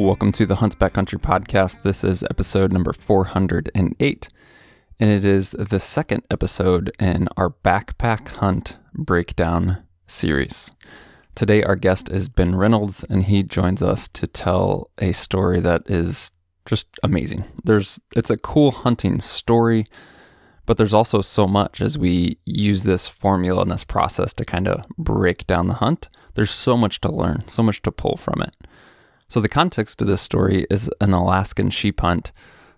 welcome to the Hunts Backcountry podcast. This is episode number 408, and it is the second episode in our backpack hunt breakdown series. Today, our guest is Ben Reynolds, and he joins us to tell a story that is just amazing. It's a cool hunting story, but there's also so much as we use this formula and this process to kind of break down the hunt. There's so much to learn, so much to pull from it. So the context of this story is an Alaskan sheep hunt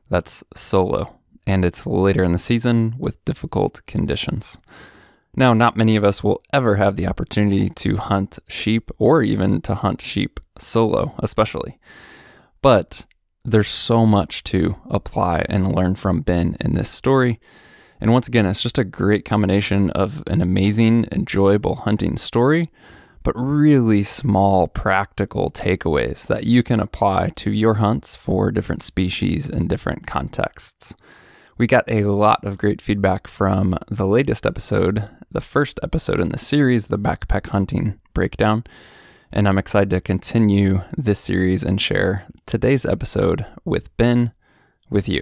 that's solo, and it's later in the season with difficult conditions. Now, not many of us will ever have the opportunity to hunt sheep or even to hunt sheep solo, especially. But there's so much to apply and learn from Ben in this story. And once again, it's just a great combination of an amazing, enjoyable hunting story, but really small practical takeaways that you can apply to your hunts for different species and different contexts. We got a lot of great feedback from the latest episode, the first episode in the series, the backpack hunting breakdown, and I'm excited to continue this series and share today's episode with Ben with you.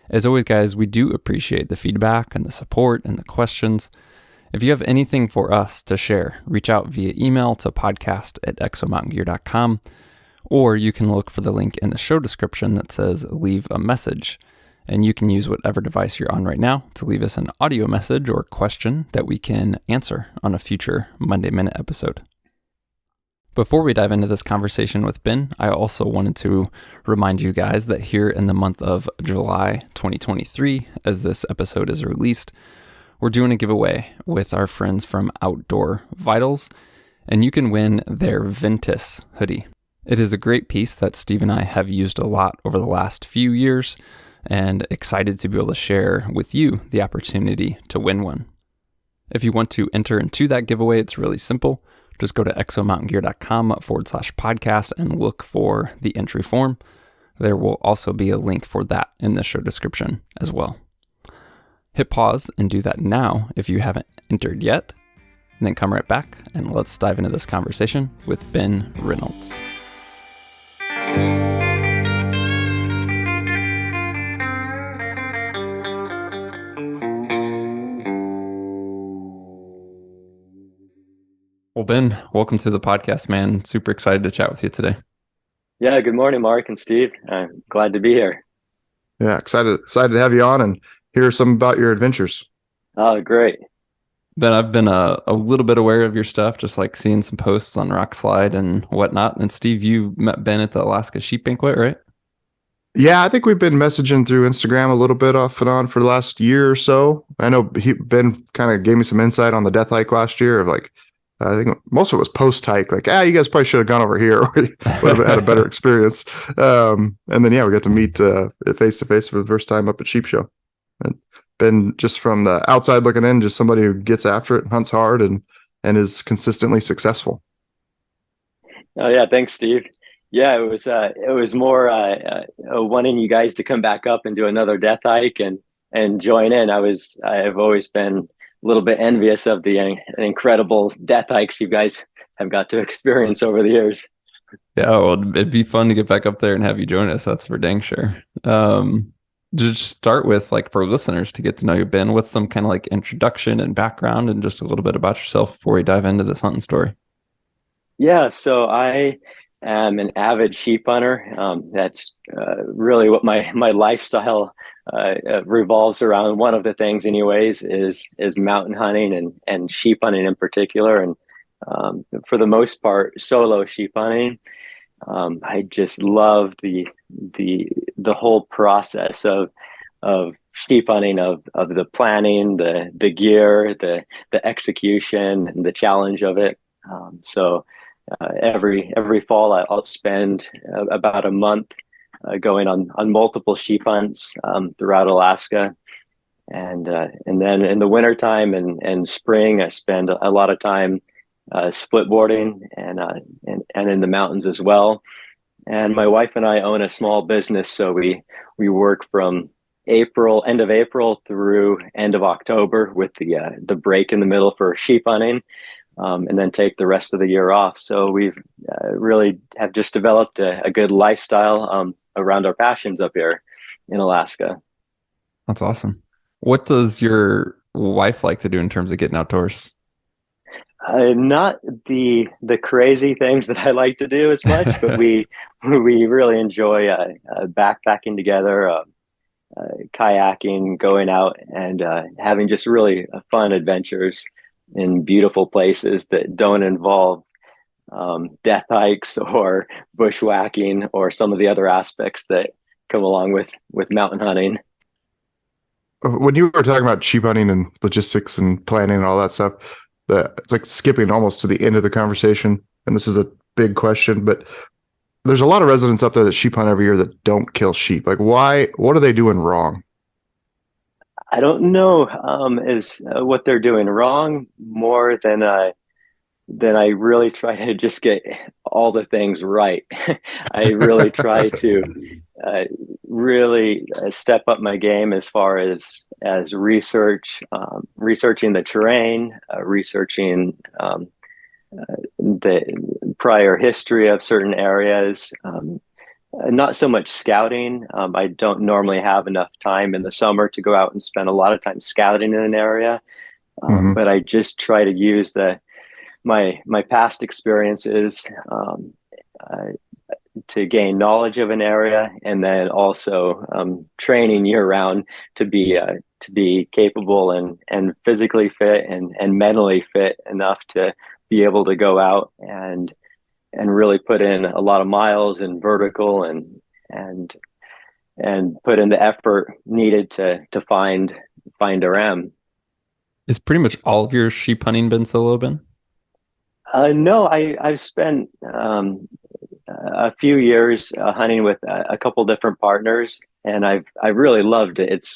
As always, guys, we do appreciate the feedback and the support and the questions. If you have anything for us to share, reach out via email to podcast@exomountaingear.com, or you can look for the link in the show description that says leave a message. And you can use whatever device you're on right now to leave us an audio message or question that we can answer on a future Monday Minute episode. Before we dive into this conversation with Ben, I also wanted to remind you guys that here in the month of July 2023, as this episode is released, we're doing a giveaway with our friends from Outdoor Vitals, and you can win their Ventus hoodie. It is a great piece that Steve and I have used a lot over the last few years, and excited to be able to share with you the opportunity to win one. If you want to enter into that giveaway, it's really simple. Just go to exomountaingear.com/podcast and look for the entry form. There will also be a link for that in the show description as well. Hit pause and do that now if you haven't entered yet, and then come right back and let's dive into this conversation with Ben Reynolds. Well, Ben, welcome to the podcast, man. Super excited to chat with you today. Yeah, good morning, Mark and Steve. I'm glad to be here. Yeah, excited to have you on and hear some about your adventures. Oh, great. Ben, I've been a little bit aware of your stuff, just like seeing some posts on Rockslide and whatnot. And Steve, you met Ben at the Alaska Sheep Banquet, right? Yeah, I think we've been messaging through Instagram a little bit off and on for the last year or so. I know Ben kind of gave me some insight on the death hike last year of like, I think most of it was post-hike, like, you guys probably should have gone over here, would have had a better experience. And then, we got to meet face-to-face for the first time up at Sheep Show. And been just from the outside looking in, just somebody who gets after it and hunts hard and is consistently successful. Oh, yeah, thanks, Steve. Yeah, it was more wanting you guys to come back up and do another death hike and join in. I've always been a little bit envious of the incredible death hikes you guys have got to experience over the years. Yeah, well, it'd be fun to get back up there and have you join us. That's for dang sure. Just start with, like, for listeners to get to know you, Ben, what's some kind of like introduction and background and just a little bit about yourself before we dive into this hunting story? Yeah, so I am an avid sheep hunter. That's really what my lifestyle revolves around. One of the things anyways is mountain hunting and sheep hunting in particular, and for the most part solo sheep hunting. I just love the whole process of sheep hunting, of the planning, the gear, the execution, and the challenge of it. So every fall I'll spend about a month going on multiple sheep hunts throughout Alaska, and then in the wintertime and spring I spend a lot of time split boarding and in the mountains as well. And my wife and I own a small business, so we work from end of April through end of October with the break in the middle for sheep hunting. and then take the rest of the year off. So we've really have just developed a good lifestyle around our passions up here in Alaska. That's awesome. What does your wife like to do in terms of getting outdoors? Not the crazy things that I like to do as much, but we really enjoy backpacking together, kayaking, going out and having just really fun adventures in beautiful places that don't involve death hikes or bushwhacking or some of the other aspects that come along with mountain hunting. When you were talking about sheep hunting and logistics and planning and all that stuff, it's like skipping almost to the end of the conversation. And this is a big question, but there's a lot of residents up there that sheep hunt every year that don't kill sheep. Like, why? What are they doing wrong? I don't know is what they're doing wrong more than I really try to just get all the things right. I really try to uh, really step up my game as far as research, researching the terrain, researching the prior history of certain areas. Not so much scouting. I don't normally have enough time in the summer to go out and spend a lot of time scouting in an area, but I just try to use my past experiences uh, to gain knowledge of an area, and then also training year round to be capable and physically fit and mentally fit enough to be able to go out and really put in a lot of miles and vertical and put in the effort needed to find a ram. Is pretty much all of your sheep hunting been solo, Ben? No, I've spent a few years hunting with a couple different partners, and I've really loved it.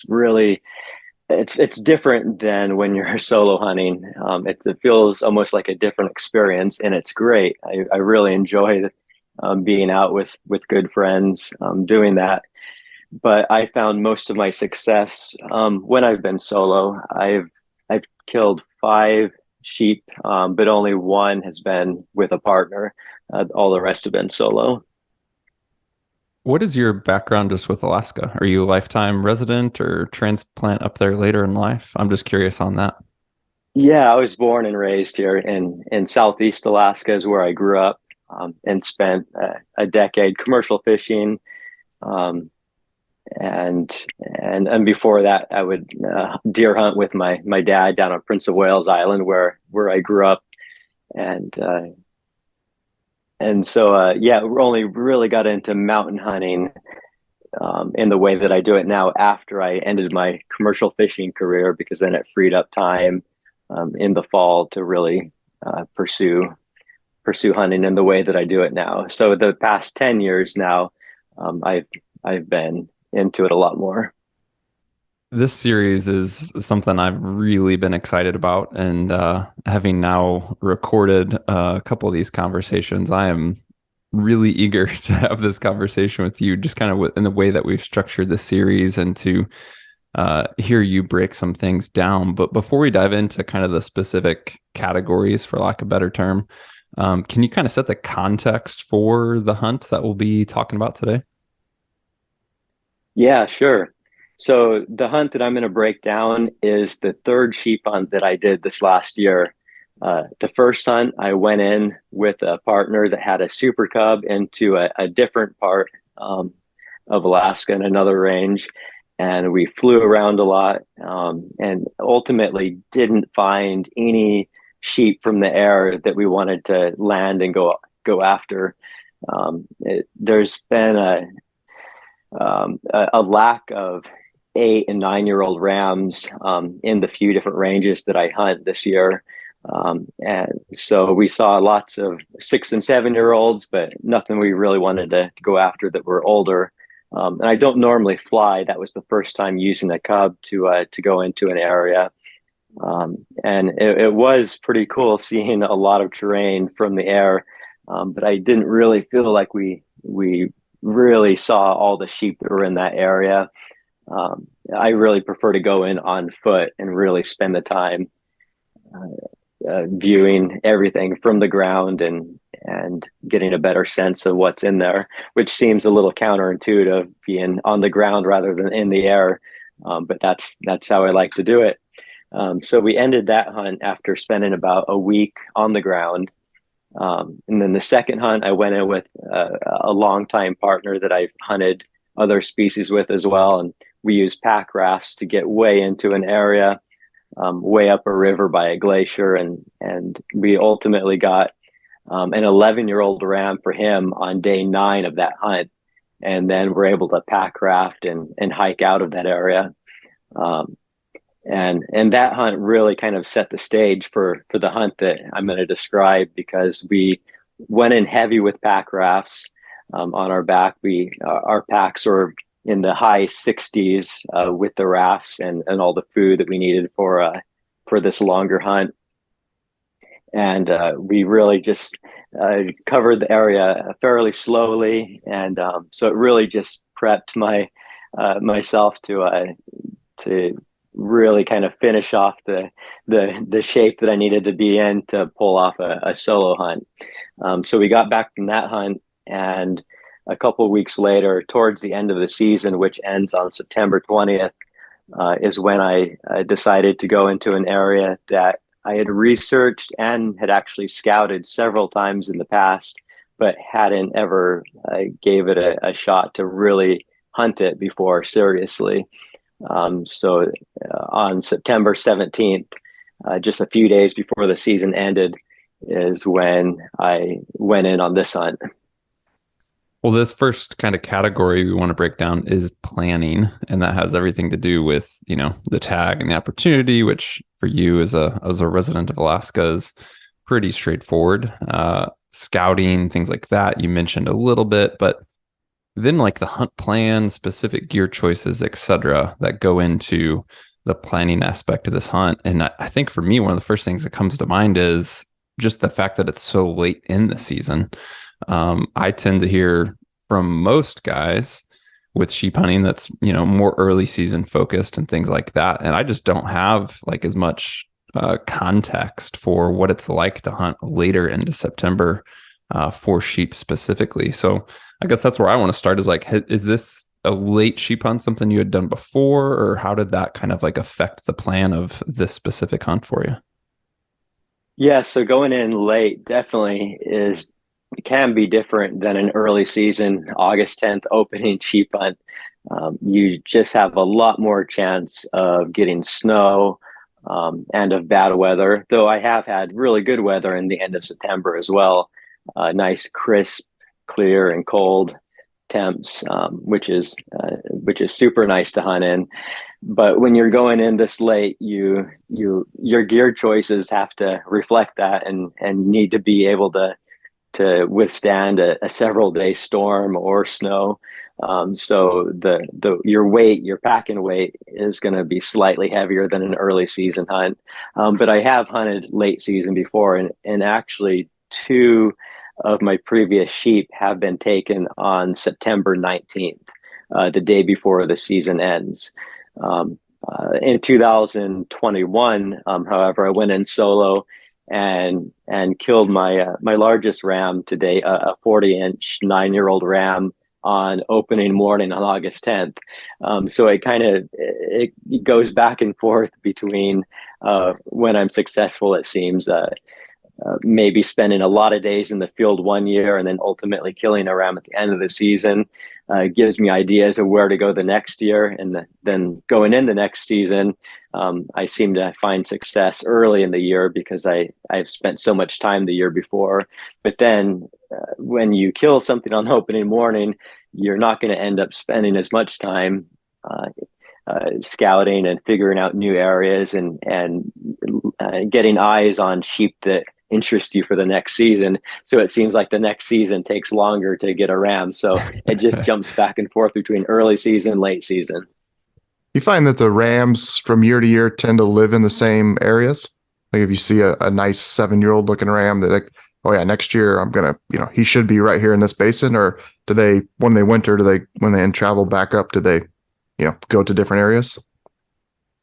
It's different than when you're solo hunting. It feels almost like a different experience, and it's great. I really enjoy being out with good friends doing that. But I found most of my success when I've been solo. I've killed 5 sheep, but only one has been with a partner. All the rest have been solo. What is your background just with Alaska? Are you a lifetime resident or transplant up there later in life? I'm just curious on that. Yeah, I was born and raised here in Southeast Alaska is where I grew up, and spent a decade commercial fishing. Um, and before that, I would deer hunt with my dad down on Prince of Wales Island, where I grew up, and so yeah, we only really got into mountain hunting in the way that I do it now after I ended my commercial fishing career, because then it freed up time in the fall to really pursue hunting in the way that I do it now. So the past 10 years now, I've been into it a lot more. This series is something I've really been excited about, and having now recorded a couple of these conversations, I am really eager to have this conversation with you, just kind of in the way that we've structured the series, and to hear you break some things down. But before we dive into kind of the specific categories, for lack of a better term, can you kind of set the context for the hunt that we'll be talking about today? Yeah, sure. So the hunt that I'm going to break down is the third sheep hunt that I did this last year. The first hunt, I went in with a partner that had a super cub into a different part of Alaska in another range. And we flew around a lot, and ultimately didn't find any sheep from the air that we wanted to land and go after. There's been a lack of 8 and 9 year old rams in the few different ranges that I hunt this year. And so we saw lots of 6 and 7 year olds, but nothing we really wanted to go after that were older. And I don't normally fly. That was the first time using a cub to go into an area. And it was pretty cool seeing a lot of terrain from the air. But I didn't really feel like we really saw all the sheep that were in that area. I really prefer to go in on foot and really spend the time. viewing everything from the ground and getting a better sense of what's in there, which seems a little counterintuitive, being on the ground rather than in the air. But that's how I like to do it. So we ended that hunt after spending about a week on the ground. And then the second hunt, I went in with a longtime partner that I've hunted other species with as well. And we used pack rafts to get way into an area, way up a river by a glacier. And we ultimately got an 11-year-old ram for him on day 9 of that hunt. And then we're able to pack raft and hike out of that area. And that hunt really kind of set the stage for the hunt that I'm going to describe, because we went in heavy with pack rafts on our back. Our packs were in the high 60s with the rafts and all the food that we needed for this longer hunt. And we really just covered the area fairly slowly, and so it really just prepped myself to really kind of finish off the shape that I needed to be in to pull off a solo hunt. So we got back from that hunt, and a couple of weeks later, towards the end of the season, which ends on September 20th, is when I decided to go into an area that I had researched and had actually scouted several times in the past, but hadn't ever gave it a shot to really hunt it before seriously. So on September 17th, just a few days before the season ended, is when I went in on this hunt. Well, this first kind of category we want to break down is planning, and that has everything to do with, the tag and the opportunity, which for you as a resident of Alaska is pretty straightforward. Scouting, things like that, you mentioned a little bit, but then like the hunt plan, specific gear choices, etc., that go into the planning aspect of this hunt. And I think for me, one of the first things that comes to mind is just the fact that it's so late in the season. I tend to hear from most guys with sheep hunting that's, more early season focused and things like that. And I just don't have like as much context for what it's like to hunt later into September for sheep specifically. So I guess that's where I want to start, is like, is this a late sheep hunt something you had done before, or how did that kind of like affect the plan of this specific hunt for you? Yeah, so going in late definitely can be different than an early season August 10th opening sheep hunt. You just have a lot more chance of getting snow and of bad weather, though I have had really good weather in the end of September as well. Nice, crisp, clear, and cold temps, which is super nice to hunt in. But when you're going in this late, your gear choices have to reflect that, and need to be able to withstand a several day storm or snow. So your packing weight is going to be slightly heavier than an early season hunt. But I have hunted late season before, and actually 2 of my previous sheep have been taken on September 19th, the day before the season ends. In 2021, however, I went in solo and killed my largest ram to date, a 40-inch 9-year-old ram, on opening morning on August 10th. So it goes back and forth between when I'm successful, it seems, maybe spending a lot of days in the field one year and then ultimately killing a ram at the end of the season. Gives me ideas of where to go the next year, and then going in the next season, I seem to find success early in the year because I've spent so much time the year before. But then when you kill something on opening morning, you're not going to end up spending as much time scouting and figuring out new areas and getting eyes on sheep that interest you for the next season. So it seems like the next season takes longer to get a ram. So it just jumps back and forth between early season and late season. You find that the rams from year to year tend to live in the same areas? Like if you see a nice 7-year-old looking ram that, like, oh yeah, next year I'm going to, he should be right here in this basin, or when they winter, when they travel back up, do they, go to different areas?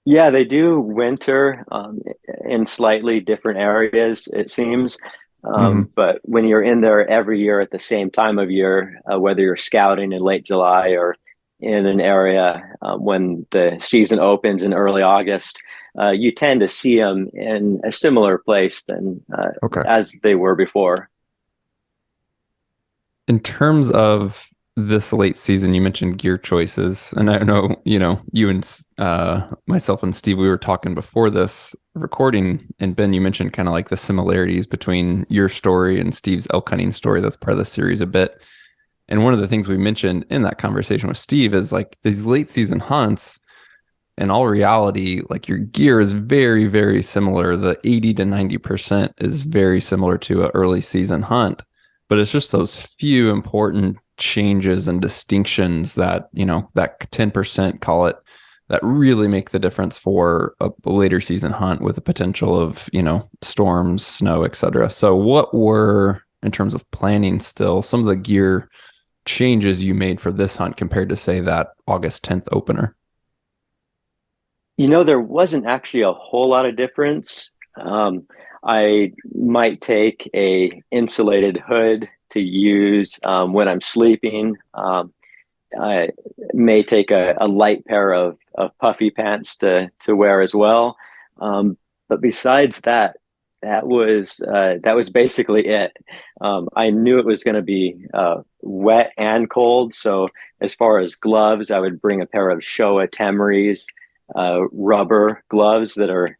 Yeah, they do winter in slightly different areas, it seems. Hmm. But when you're in there every year at the same time of year, whether you're scouting in late July or in an area when the season opens in early August, you tend to see them in a similar place than Okay. as they were before. In terms of this late season, you mentioned gear choices, and I know, you and myself and Steve, we were talking before this recording, and Ben, you mentioned kind of like the similarities between your story and Steve's elk hunting story. That's part of the series a bit. And one of the things we mentioned in that conversation with Steve is like these late season hunts, in all reality, like your gear is very, very similar. The 80 to 90% is very similar to an early season hunt, but it's just those few important changes and distinctions that, that 10%, call it, that really make the difference for a later season hunt with the potential of, storms, snow, etc. So what were, in terms of planning still, some of the gear changes you made for this hunt compared to, say, that August 10th opener? There wasn't actually a whole lot of difference. I might take a insulated hood to use when I'm sleeping. I may take a light pair of puffy pants to wear as well. But besides that, that was basically it. I knew it was going to be wet and cold, so as far as gloves, I would bring a pair of Showa Temuris rubber gloves that are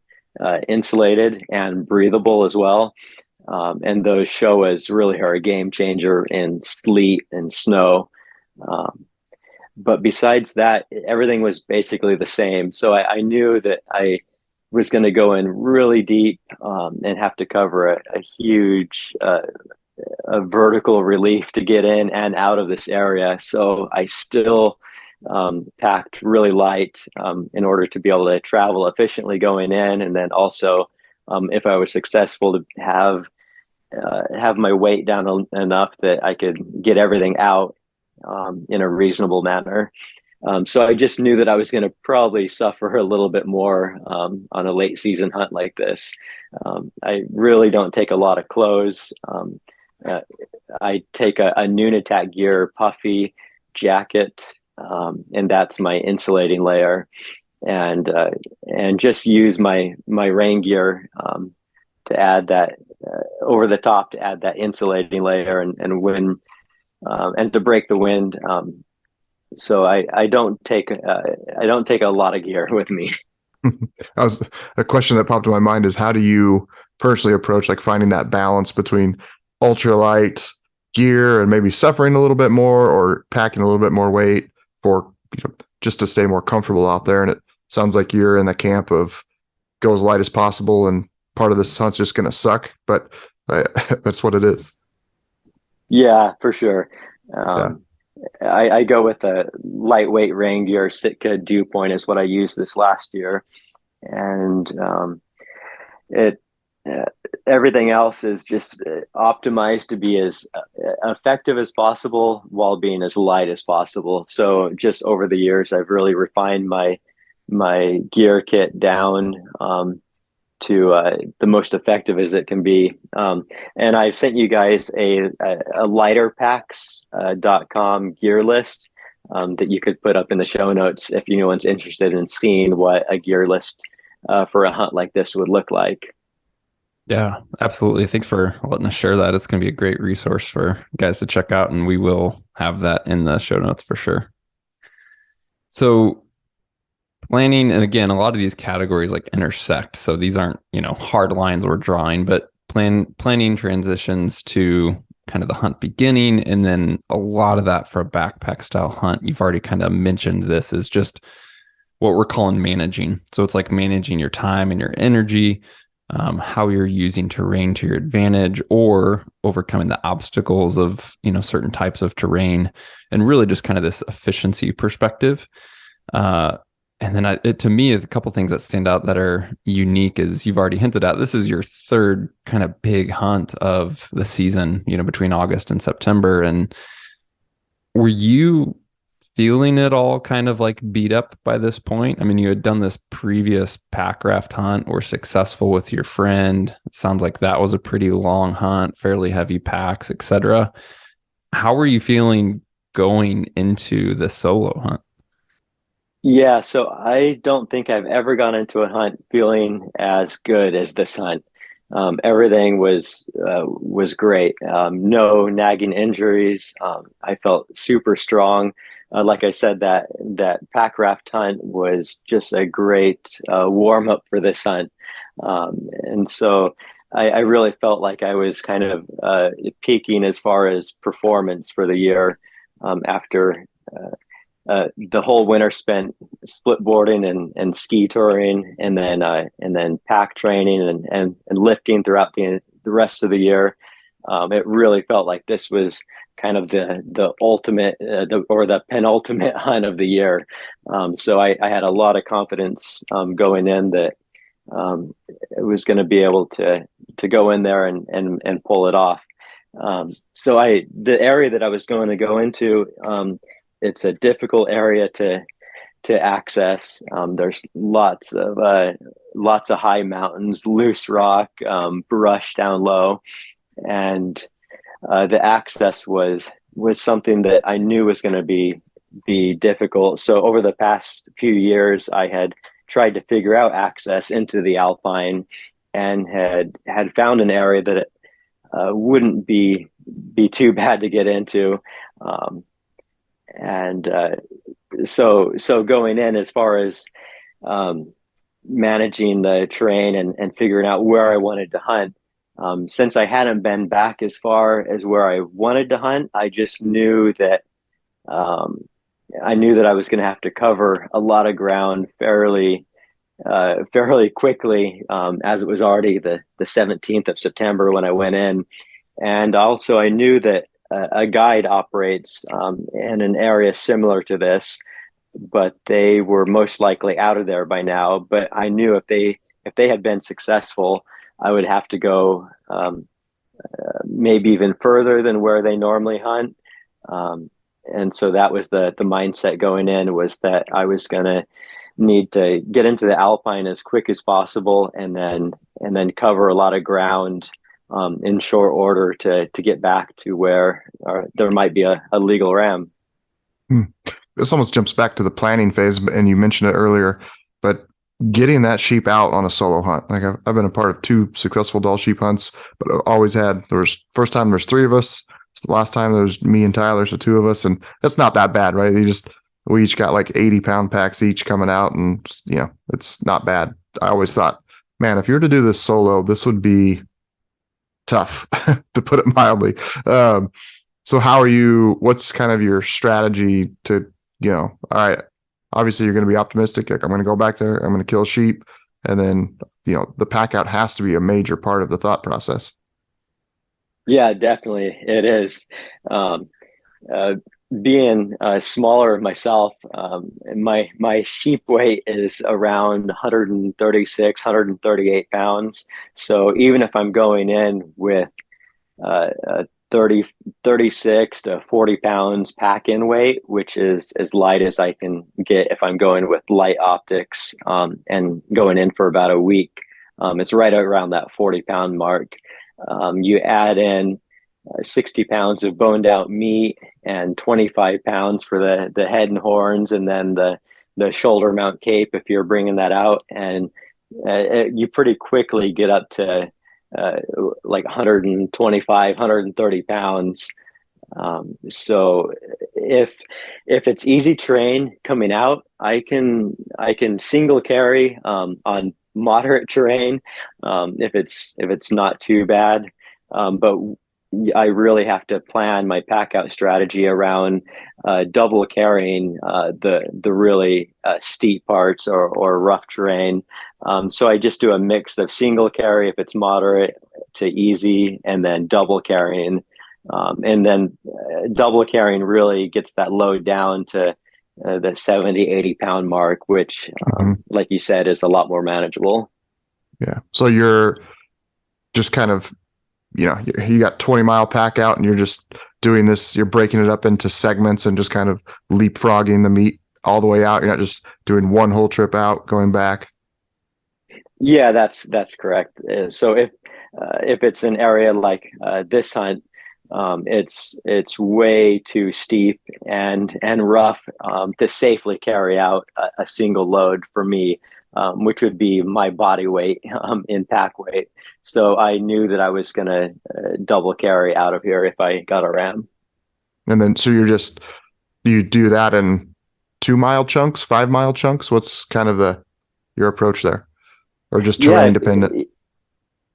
insulated and breathable as well. And those Showas really are a game changer in sleet and snow. But besides that, everything was basically the same. So I knew that I was going to go in really deep and have to cover a huge a vertical relief to get in and out of this area. So I still packed really light in order to be able to travel efficiently going in, and then also if I was successful to have my weight down enough that I could get everything out in a reasonable manner. So I just knew that I was going to probably suffer a little bit more on a late season hunt like this. I really don't take a lot of clothes. Uh, I take a noon attack gear puffy jacket, and that's my insulating layer, and just use my rain gear to add that over the top to add that insulating layer and wind and to break the wind. So I don't take a lot of gear with me. I was a question that popped in my mind is how do you personally approach like finding that balance between ultralight gear and maybe suffering a little bit more or packing a little bit more weight for just to stay more comfortable out there? And it sounds like you're in the camp of go as light as possible and part of this hunt's just going to suck, but that's what it is. Yeah, for sure. Yeah. I go with a lightweight rain gear. Sitka Dew Point is what I used this last year, and it everything else is just optimized to be as effective as possible while being as light as possible. So just over the years, I've really refined my gear kit down to the most effective as it can be. And I've sent you guys a lighterpacks.com gear list that you could put up in the show notes if anyone's interested in seeing what a gear list for a hunt like this would look like. Yeah, absolutely. Thanks for letting us share that. It's going to be a great resource for guys to check out, and we will have that in the show notes for sure. So, planning, and again, a lot of these categories like intersect. So these aren't, hard lines we're drawing, but planning transitions to kind of the hunt beginning, and then a lot of that for a backpack style hunt. You've already kind of mentioned this is just what we're calling managing. So it's like managing your time and your energy, how you're using terrain to your advantage, or overcoming the obstacles of certain types of terrain, and really just kind of this efficiency perspective. And then to me, a couple things that stand out that are unique is you've already hinted at. This is your third kind of big hunt of the season, between August and September. And were you feeling it all kind of like beat up by this point? I mean, you had done this previous pack raft hunt, were successful with your friend. It sounds like that was a pretty long hunt, fairly heavy packs, etc. How were you feeling going into the solo hunt? Yeah, so I don't think I've ever gone into a hunt feeling as good as this hunt. Everything was great. No nagging injuries. I felt super strong. Like I said, that pack raft hunt was just a great warm up for this hunt, and so I really felt like I was kind of peaking as far as performance for the year after. The whole winter spent split boarding and ski touring, and then pack training and lifting throughout the rest of the year. It really felt like this was kind of the ultimate or the penultimate hunt of the year. So I had a lot of confidence going in that it was going to be able to go in there and pull it off. So the area that I was going to go into. It's a difficult area to access. There's lots of high mountains, loose rock, brush down low, and the access was something that I knew was going to be difficult. So over the past few years, I had tried to figure out access into the Alpine, and had found an area that wouldn't be too bad to get into. And so going in, as far as managing the terrain and figuring out where I wanted to hunt, since I hadn't been back as far as where I wanted to hunt, I just knew that I was going to have to cover a lot of ground fairly quickly, as it was already the 17th of September when I went in. And also I knew that a guide operates in an area similar to this, but they were most likely out of there by now. But I knew if they had been successful, I would have to go maybe even further than where they normally hunt. And so that was the mindset going in, was that I was going to need to get into the Alpine as quick as possible, and then cover a lot of ground in short order to get back to where there might be a legal ram. This almost jumps back to the planning phase, and you mentioned it earlier, but getting that sheep out on a solo hunt. Like I've been a part of 2 successful Dall sheep hunts, but I always first time there's 3 of us. The last time there was me and Tyler, so 2 of us, and that's not that bad, right? We each got like 80-pound packs each coming out, and it's not bad. I always thought, man, if you were to do this solo, this would be tough, to put it mildly. So what's kind of your strategy to, all right, obviously you're going to be optimistic. Like, I'm going to go back there, I'm going to kill sheep. And then, the pack out has to be a major part of the thought process. Yeah, definitely. It is. Being smaller myself, my sheep weight is around 136, 138 pounds. So even if I'm going in with 36 to 40 pounds pack in weight, which is as light as I can get if I'm going with light optics, and going in for about a week, it's right around that 40-pound mark. You add in 60 pounds of boned out meat and 25 pounds for the head and horns, and then the shoulder mount cape if you're bringing that out, and you pretty quickly get up to like 125, 130 pounds. So if it's easy terrain coming out, I can single carry on moderate terrain, if it's not too bad. But I really have to plan my pack out strategy around double carrying the really steep parts or rough terrain. So I just do a mix of single carry if it's moderate to easy, and then double carrying. And then double carrying really gets that load down to the 70, 80-pound mark, which, like you said, is a lot more manageable. Yeah. So you're just kind of you got 20-mile pack out and you're just doing this, you're breaking it up into segments and just kind of leapfrogging the meat all the way out. You're not just doing one whole trip out, going back. Yeah, that's correct. So if it's an area like this hunt, it's way too steep and rough to safely carry out a single load for me, which would be my body weight in pack weight. So I knew that I was going to double carry out of here if I got a ram. And then so you do that in 2-mile chunks, 5-mile chunks. What's kind of your approach there, or just terrain dependent?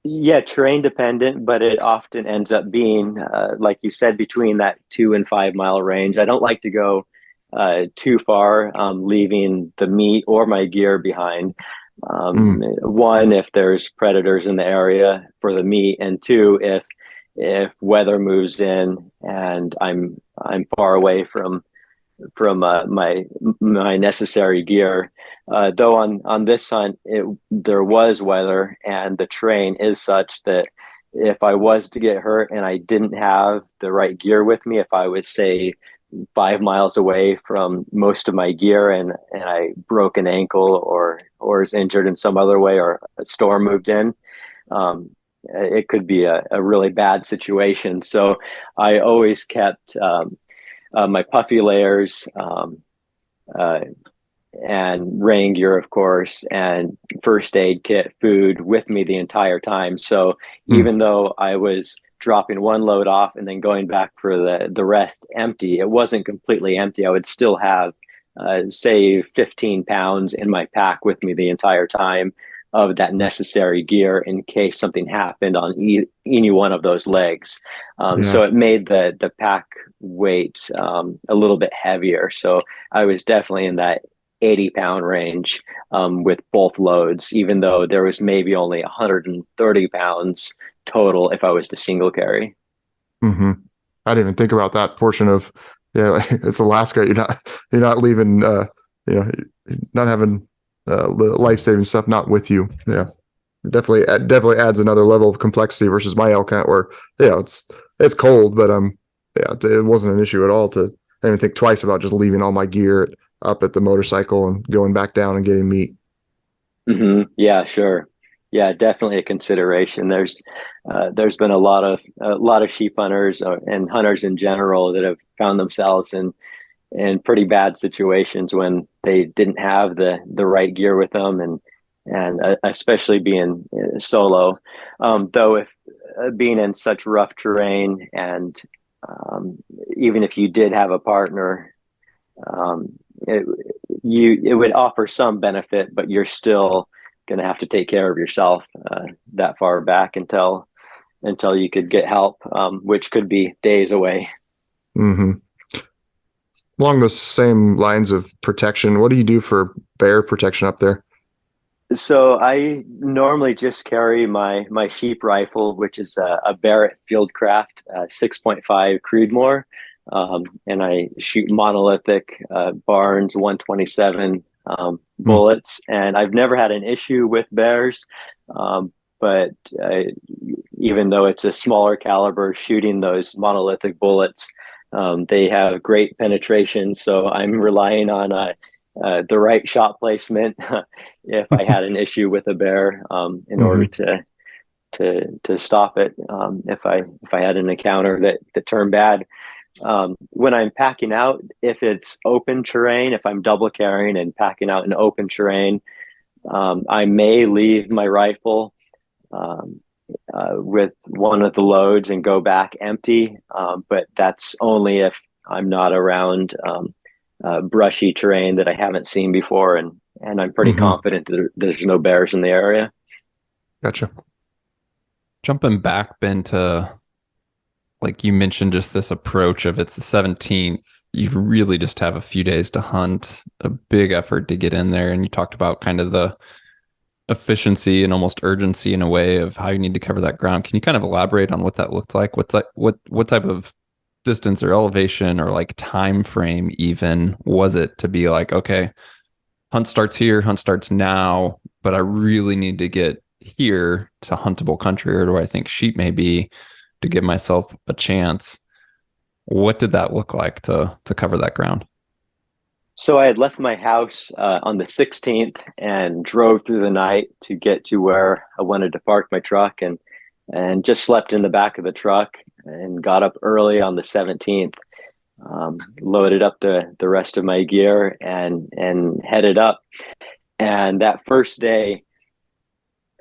Yeah, terrain dependent, but it often ends up being, like you said, between that 2 and 5 mile range. I don't like to go too far, leaving the meat or my gear behind. One, if there's predators in the area for the meat, and two, if weather moves in and I'm far away from my necessary gear. Though on this hunt, there was weather, and the terrain is such that if I was to get hurt and I didn't have the right gear with me, if I was, say, 5 miles away from most of my gear and I broke an ankle or was injured in some other way, or a storm moved in, it could be a really bad situation. So I always kept my puffy layers, and rain gear, of course, and first aid kit, food with me the entire time. So even though I was dropping one load off and then going back for the rest empty, it wasn't completely empty. I would still have, say, 15 pounds in my pack with me the entire time of that necessary gear in case something happened on any one of those legs. So it made the pack weight a little bit heavier. So I was definitely in that 80-pound range with both loads, even though there was maybe only 130 pounds total if I was to single carry. I didn't even think about that portion of, it's Alaska. You're not leaving, not having the life-saving stuff not with you. Yeah, it definitely adds another level of complexity versus my elk hunt where it's cold, but it wasn't an issue at all. I didn't even think twice about just leaving all my gear up at the motorcycle and going back down and getting meat. Yeah, sure. Yeah, definitely a consideration. There's been a lot of sheep hunters and hunters in general that have found themselves in pretty bad situations when they didn't have the right gear with them, and especially being solo. Though if being in such rough terrain, and even if you did have a partner, it would offer some benefit, but you're still going to have to take care of yourself that far back until you could get help, which could be days away. Along the same lines of protection, what do you do for bear protection up there? So I normally just carry my sheep rifle, which is a Barrett Fieldcraft 6.5 Creedmoor, and I shoot monolithic Barnes 127 bullets, and I've never had an issue with bears. But even though it's a smaller caliber, shooting those monolithic bullets, they have great penetration. So I'm relying on the right shot placement if I had an issue with a bear, in order to stop it. If I had an encounter that turned bad. When I'm packing out, if it's open terrain, if I'm double carrying and packing out in open terrain, I may leave my rifle with one of the loads and go back empty. But that's only if I'm not around brushy terrain that I haven't seen before, and I'm pretty confident that there's no bears in the area. Gotcha. Jumping back, Ben, to, like you mentioned, just this approach of it's the 17th. You really just have a few days to hunt, a big effort to get in there. And you talked about kind of the efficiency and almost urgency in a way of how you need to cover that ground. Can you kind of elaborate on what that looked like? What type of distance or elevation or like time frame even was it to be like, okay, hunt starts here, hunt starts now, but I really need to get here to huntable country, or do I think sheep may be to give myself a chance? What did that look like to cover that ground? So I had left my house on the 16th and drove through the night to get to where I wanted to park my truck, and just slept in the back of the truck and got up early on the 17th, loaded up the rest of my gear and headed up. And that first day,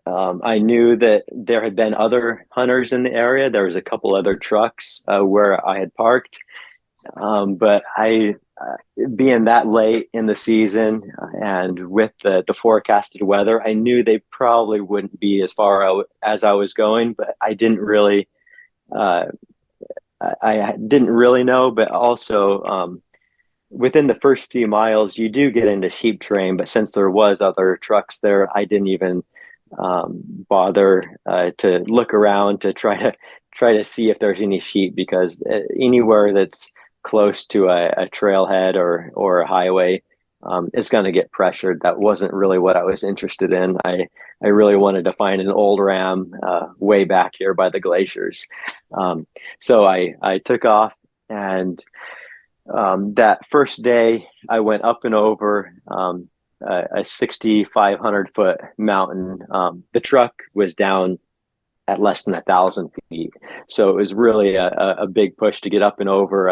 I knew that there had been other hunters in the area. There was a couple other trucks where I had parked, but being that late in the season and with the forecasted weather, I knew they probably wouldn't be as far out as I was going. But I didn't really, uh, I didn't really know. But also, within the first few miles, you do get into sheep terrain. But since there was other trucks there, I didn't even bother to look around to try to see if there's any sheep, because anywhere that's close to a trailhead or a highway is going to get pressured. That wasn't really what I was interested in. I really wanted to find an old ram way back here by the glaciers. So I took off, and that first day I went up and over a 6,500 foot mountain. The truck was down at less than 1,000 feet, so it was really a big push to get up and over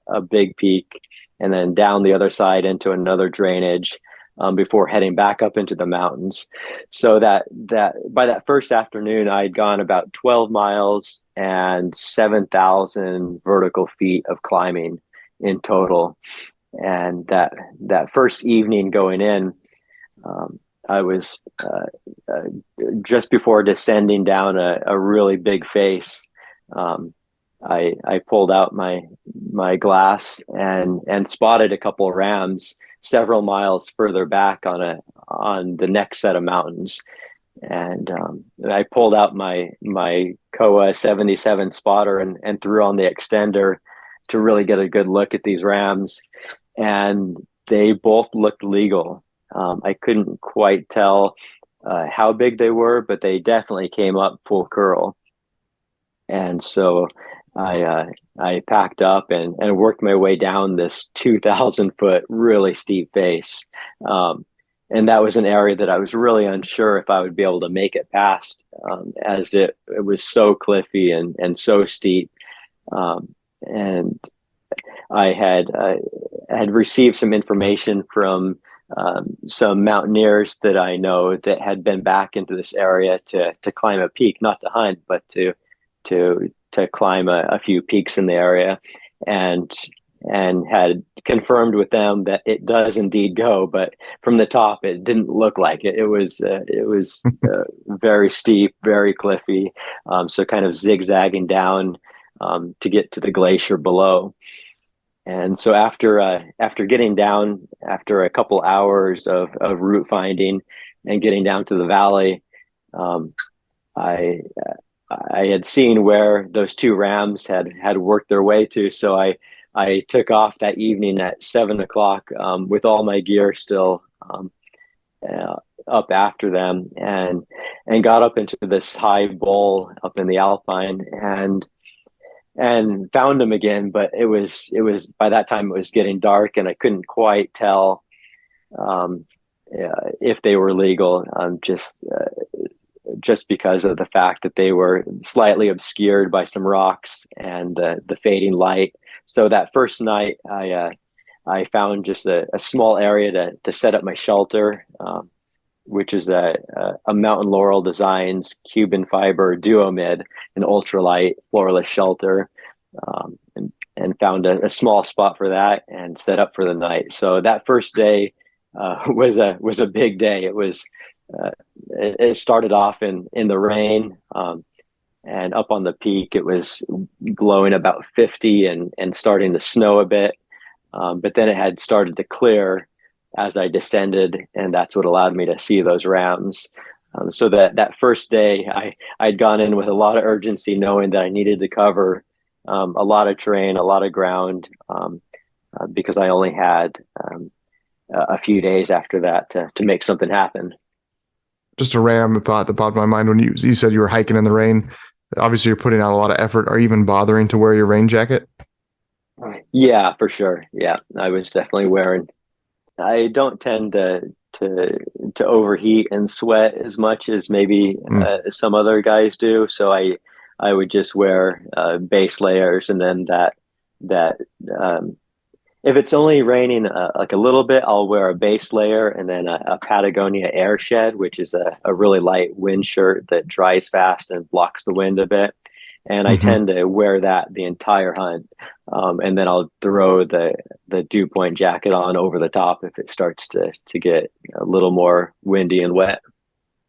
a big peak, and then down the other side into another drainage before heading back up into the mountains. So that by that first afternoon, I'd gone about 12 miles and 7,000 vertical feet of climbing in total. And that first evening going in, I was just before descending down a really big face. I pulled out my glass and spotted a couple of rams several miles further back on the next set of mountains. And I pulled out my Kowa 77 spotter and threw on the extender to really get a good look at these rams. And they both looked legal. I couldn't quite tell how big they were, but they definitely came up full curl. And so I packed up and worked my way down this 2,000 foot really steep face. And that was an area that I was really unsure if I would be able to make it past, as it was so cliffy and so steep. And I had received some information from some mountaineers that I know that had been back into this area to climb a peak, not to hunt, but to climb a few peaks in the area, and had confirmed with them that it does indeed go, but from the top it didn't look like it. It was very steep, very cliffy, so kind of zigzagging down to get to the glacier below. And so after getting down, after a couple hours of route finding and getting down to the valley, I had seen where those two rams had worked their way to. So I took off that evening at 7 o'clock with all my gear still up after them, and got up into this high bowl up in the Alpine and found them again. But it was by that time it was getting dark, and I couldn't quite tell if they were legal, just because of the fact that they were slightly obscured by some rocks and the fading light. So that first night, I found just a small area to set up my shelter, which is a Mountain Laurel Designs Cuban fiber duomid, an ultralight floorless shelter, and found a small spot for that and set up for the night. So that first day was a big day. It was. It started off in the rain, and up on the peak it was glowing about 50 and starting to snow a bit, but then it had started to clear as I descended, and that's what allowed me to see those rams. So that first day I'd gone in with a lot of urgency, knowing that I needed to cover a lot of terrain, a lot of ground, because I only had a few days after that to make something happen. just a random thought that popped in my mind when you said you were hiking in the rain. Obviously, you're putting out a lot of effort. Are you even bothering to wear your rain jacket? Yeah, for sure. Yeah, I was definitely wearing. I don't tend to overheat and sweat as much as maybe Mm. some other guys do. So I would just wear base layers, and then that um, if it's only raining like a little bit, I'll wear a base layer and then a Patagonia Air Shed, which is a really light wind shirt that dries fast and blocks the wind a bit. And I Hmm. tend to wear that the entire hunt. And then I'll throw the dew point jacket on over the top if it starts to get a little more windy and wet.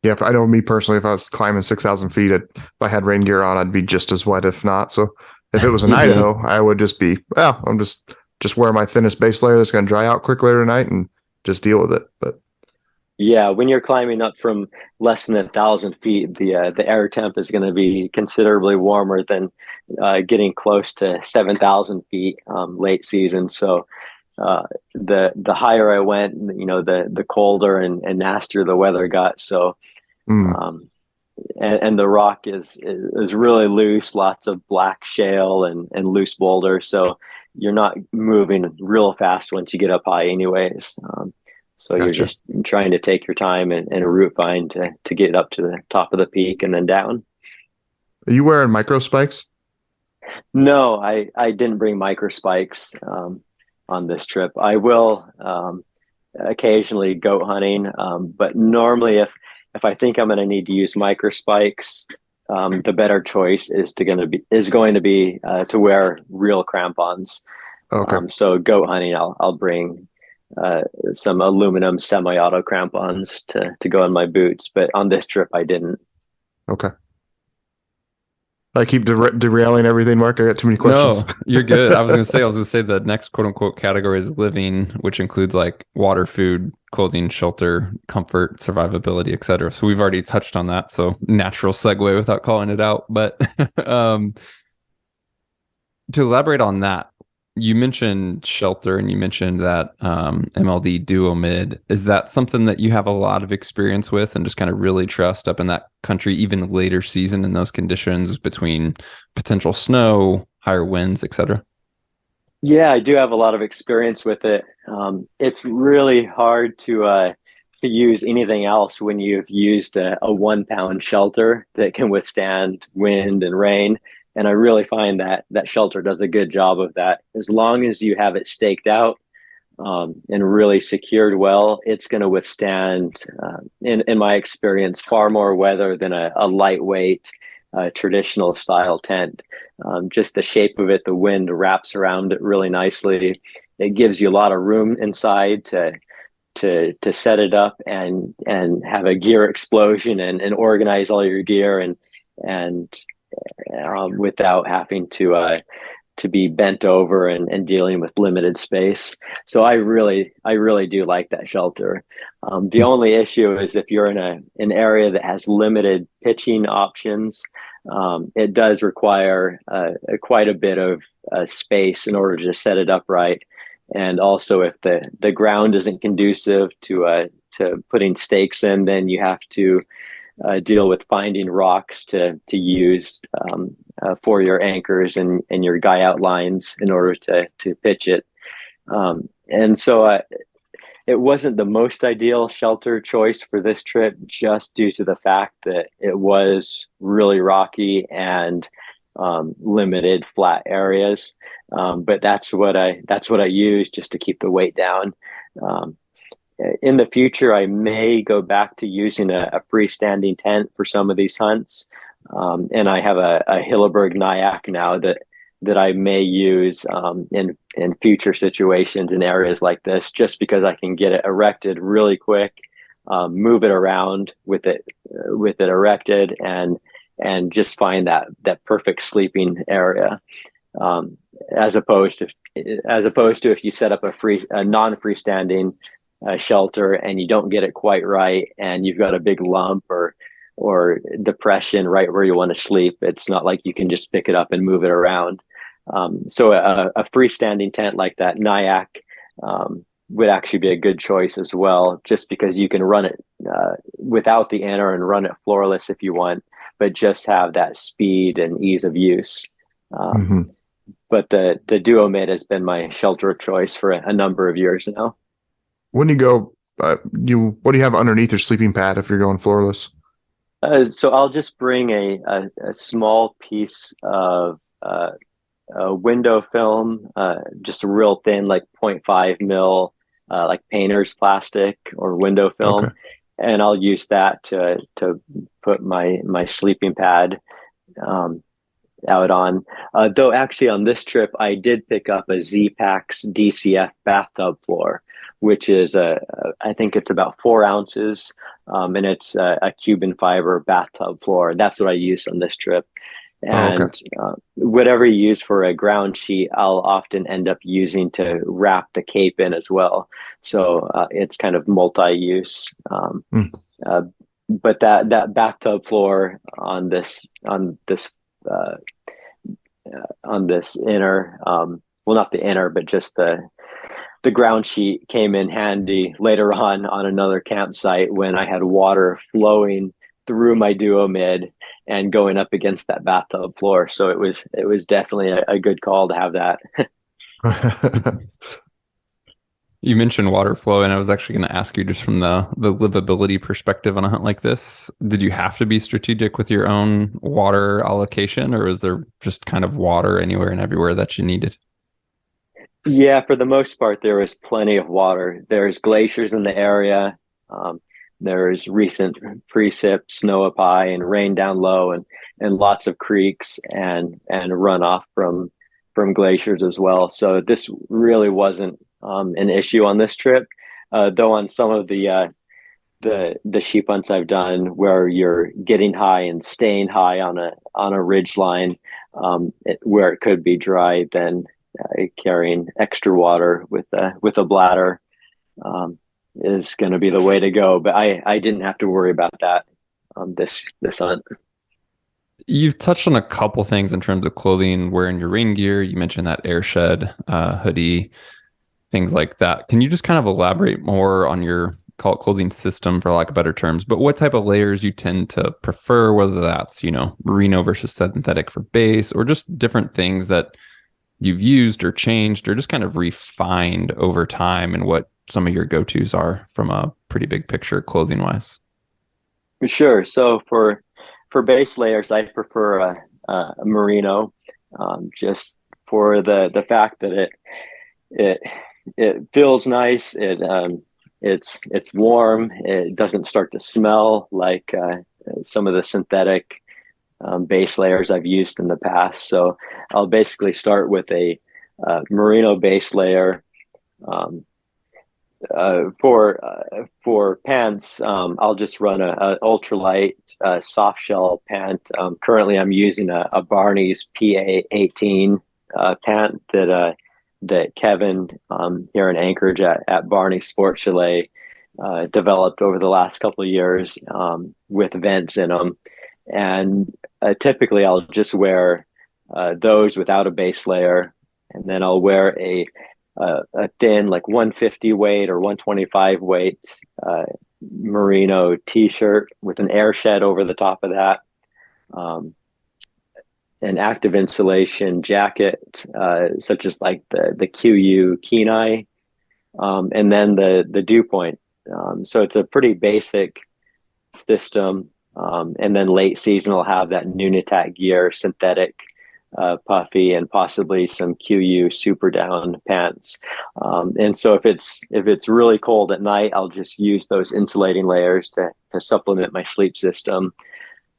Yeah, if I know me personally, if I was climbing 6,000 feet, if I had rain gear on, I'd be just as wet, if not. So if it was in Hmm. Idaho, I would just be, well, I'm just wear my thinnest base layer that's going to dry out quick later tonight and just deal with it. But Yeah, when you're climbing up from less than 1,000 feet, the air temp is going to be considerably warmer than getting close to 7,000 feet late season. So the higher I went, the colder and nastier the weather got. So mm, um, and the rock is really loose, lots of black shale and loose boulders. So you're not moving real fast once you get up high, anyways. So you're gotcha. just trying to take your time and a route find to get up to the top of the peak and then down. Are you wearing micro spikes? No, I didn't bring micro spikes on this trip. I will occasionally goat hunting, but normally if I think I'm going to need to use micro spikes, the better choice is going to be to wear real crampons. Okay. So goat hunting, I'll bring some aluminum semi-auto crampons to go in my boots, but on this trip I didn't. Okay. I keep derailing everything, Mark. I got too many questions. No, you're good. I was gonna say the next quote unquote category is living, which includes like water, food, clothing, shelter, comfort, survivability, etc. So we've already touched on that. So natural segue without calling it out. But um, to elaborate on that, you mentioned shelter and you mentioned that MLD duo mid. Is that something that you have a lot of experience with and just kind of really trust up in that country, even later season in those conditions between potential snow, higher winds, etc.? Yeah, I do have a lot of experience with it. It's really hard to use anything else when you've used a 1 pound shelter that can withstand wind and rain. And I really find that shelter does a good job of that. As long as you have it staked out and really secured well, it's going to withstand, in my experience, far more weather than a lightweight traditional style tent. Just the shape of it, the wind wraps around it really nicely. It gives you a lot of room inside to set it up and have a gear explosion and organize all your gear and without having to be bent over and dealing with limited space. So I really do like that shelter. The only issue is if you're in an area that has limited pitching options, it does require quite a bit of space in order to set it up right. And also, if the ground isn't conducive to putting stakes in, then you have to deal with finding rocks to use for your anchors and your guy out lines in order to pitch it. And so it wasn't the most ideal shelter choice for this trip, just due to the fact that it was really rocky and limited flat areas. But that's what I used just to keep the weight down. Um, in the future, I may go back to using a freestanding tent for some of these hunts. And I have a Hilleberg Nyack now that I may use in future situations in areas like this, just because I can get it erected really quick, move it around with it erected, and just find that perfect sleeping area. Um, as opposed to if you set up a non-freestanding shelter and you don't get it quite right and you've got a big lump or depression right where you want to sleep, it's not like you can just pick it up and move it around. So a freestanding tent like that Nyack, would actually be a good choice as well, just because you can run it without the inner and run it floorless if you want, but just have that speed and ease of use. Hmm. But the duo mid has been my shelter choice for a number of years now. When you go, what do you have underneath your sleeping pad if you're going floorless? So I'll just bring a small piece of window film, just a real thin, like 0.5 mil, like painter's plastic or window Okay. film, and I'll use that to put my sleeping pad um, out on. Though actually on this trip, I did pick up a Z-Pax DCF bathtub floor, which is I think it's about 4 ounces, and it's a Cuban fiber bathtub floor. That's what I used on this trip. Oh, okay. And whatever you use for a ground sheet, I'll often end up using to wrap the cape in as well. So it's kind of multi-use. Mm. But that bathtub floor uh, on this inner, well, not the inner, but just the ground sheet came in handy later on another campsite when I had water flowing through my duo mid and going up against that bathtub floor. So it was definitely a good call to have that. You mentioned water flow, and I was actually going to ask you just from the livability perspective on a hunt like this, did you have to be strategic with your own water allocation, or was there just kind of water anywhere and everywhere that you needed? Yeah, for the most part, there was plenty of water. There's glaciers in the area. Um, there's recent precip snow up high and rain down low, and lots of creeks and runoff from glaciers as well. So this really wasn't an issue on this trip, though on some of the sheep hunts I've done where you're getting high and staying high on a ridge line, where it could be dry, then carrying extra water with a bladder is going to be the way to go. But I didn't have to worry about that this hunt. You've touched on a couple things in terms of clothing, wearing your rain gear. You mentioned that air shed, hoodie, things like that. Can you just kind of elaborate more on your call it clothing system, for lack of better terms, but what type of layers you tend to prefer, whether that's, merino versus synthetic for base, or just different things that you've used or changed or just kind of refined over time, and what some of your go-tos are from a pretty big picture clothing wise? Sure. So for base layers, I prefer a merino, just for the fact that it it feels nice. It's warm. It doesn't start to smell like some of the synthetic base layers I've used in the past. So I'll basically start with a merino base layer. Um, for pants, I'll just run a ultralight soft shell pant. Currently, I'm using a Barney's PA18 pant that Kevin here in Anchorage at Barney Sports Chalet developed over the last couple of years with vents in them. And typically, I'll just wear those without a base layer, and then I'll wear a thin, like 150 weight or 125 weight merino t-shirt with an air shed over the top of that, um, an active insulation jacket, such as like the QU Kenai, and then the dew point. So it's a pretty basic system. And then late season, will have that Nunitat gear, synthetic, puffy, and possibly some QU super down pants. And so if it's really cold at night, I'll just use those insulating layers to supplement my sleep system.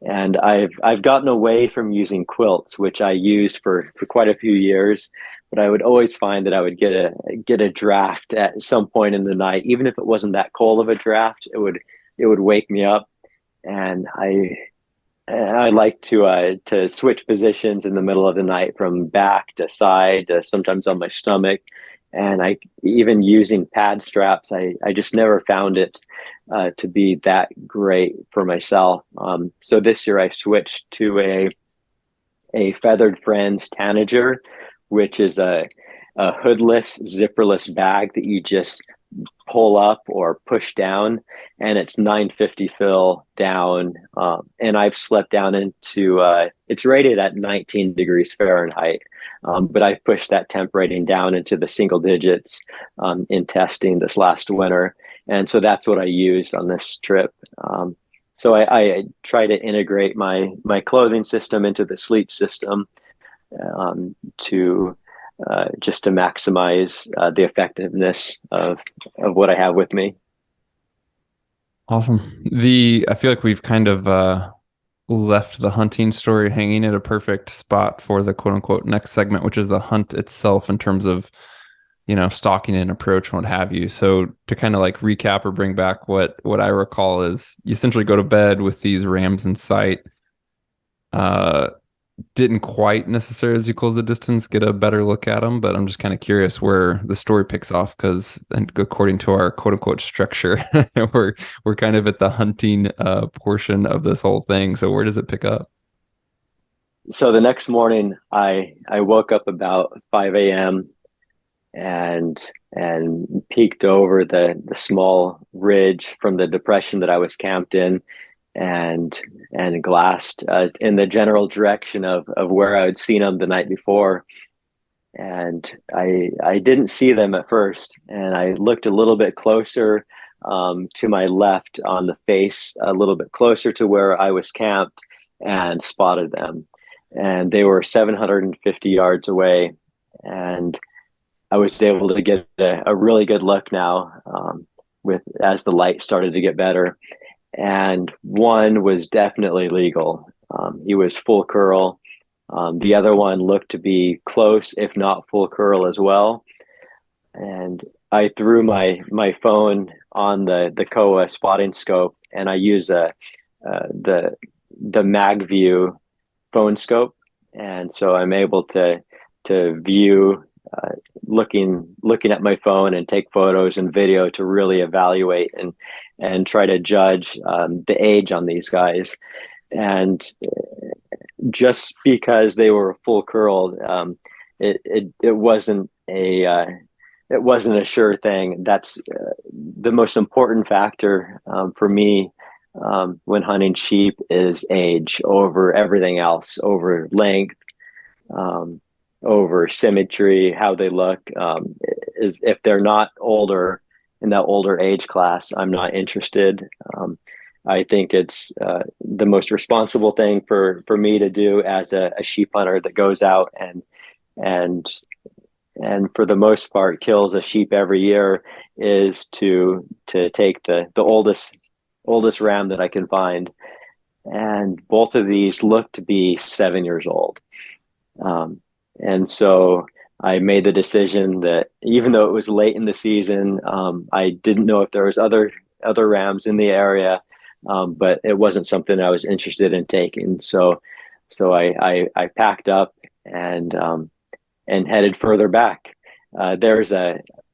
And I've gotten away from using quilts, which I used for quite a few years, but I would always find that I would get a draft at some point in the night, even if it wasn't that cold of a draft. It would wake me up, and I like to switch positions in the middle of the night from back to side, to sometimes on my stomach. And I even using pad straps, I just never found it to be that great for myself. So this year I switched to a Feathered Friends Tanager, which is a hoodless, zipperless bag that you just pull up or push down, and it's 950 fill down. And I've slept down into it's rated at 19 degrees Fahrenheit, but I've pushed that temp rating down into the single digits in testing this last winter, and so that's what I used on this trip. So I try to integrate my clothing system into the sleep system to just to maximize the effectiveness of what I have with me. Awesome. I feel like we've kind of left the hunting story hanging at a perfect spot for the quote unquote next segment, which is the hunt itself in terms of, stalking and approach and what have you. So to kind of like recap or bring back what I recall is you essentially go to bed with these rams in sight. Didn't quite necessarily, as you close the distance, get a better look at them, but I'm just kind of curious where the story picks off because, and according to our quote unquote structure, we're kind of at the hunting portion of this whole thing. So where does it pick up? So the next morning, I woke up about 5 a.m. and peeked over the small ridge from the depression that I was camped in, and glassed in the general direction of where I had seen them the night before. And I didn't see them at first, and I looked a little bit closer to my left on the face, a little bit closer to where I was camped, and spotted them. And they were 750 yards away, and I was able to get a really good look now with as the light started to get better. And one was definitely legal. He was full curl. The other one looked to be close, if not full curl as well. And I threw my phone on the Koa spotting scope, and I use the MagView phone scope, and so I'm able to view looking at my phone and take photos and video to really evaluate and try to judge the age on these guys. And just because they were full curled, it wasn't a sure thing. That's the most important factor for me when hunting sheep is age over everything else, over length, over symmetry, how they look. Is if they're not older, in that older age class, I'm not interested. I think it's the most responsible thing for me to do as a sheep hunter that goes out and for the most part kills a sheep every year is to take the oldest ram that I can find. And both of these look to be 7 years old. And so I made the decision that even though it was late in the season, I didn't know if there was other rams in the area, but it wasn't something I was interested in taking. So I packed up and headed further back. There's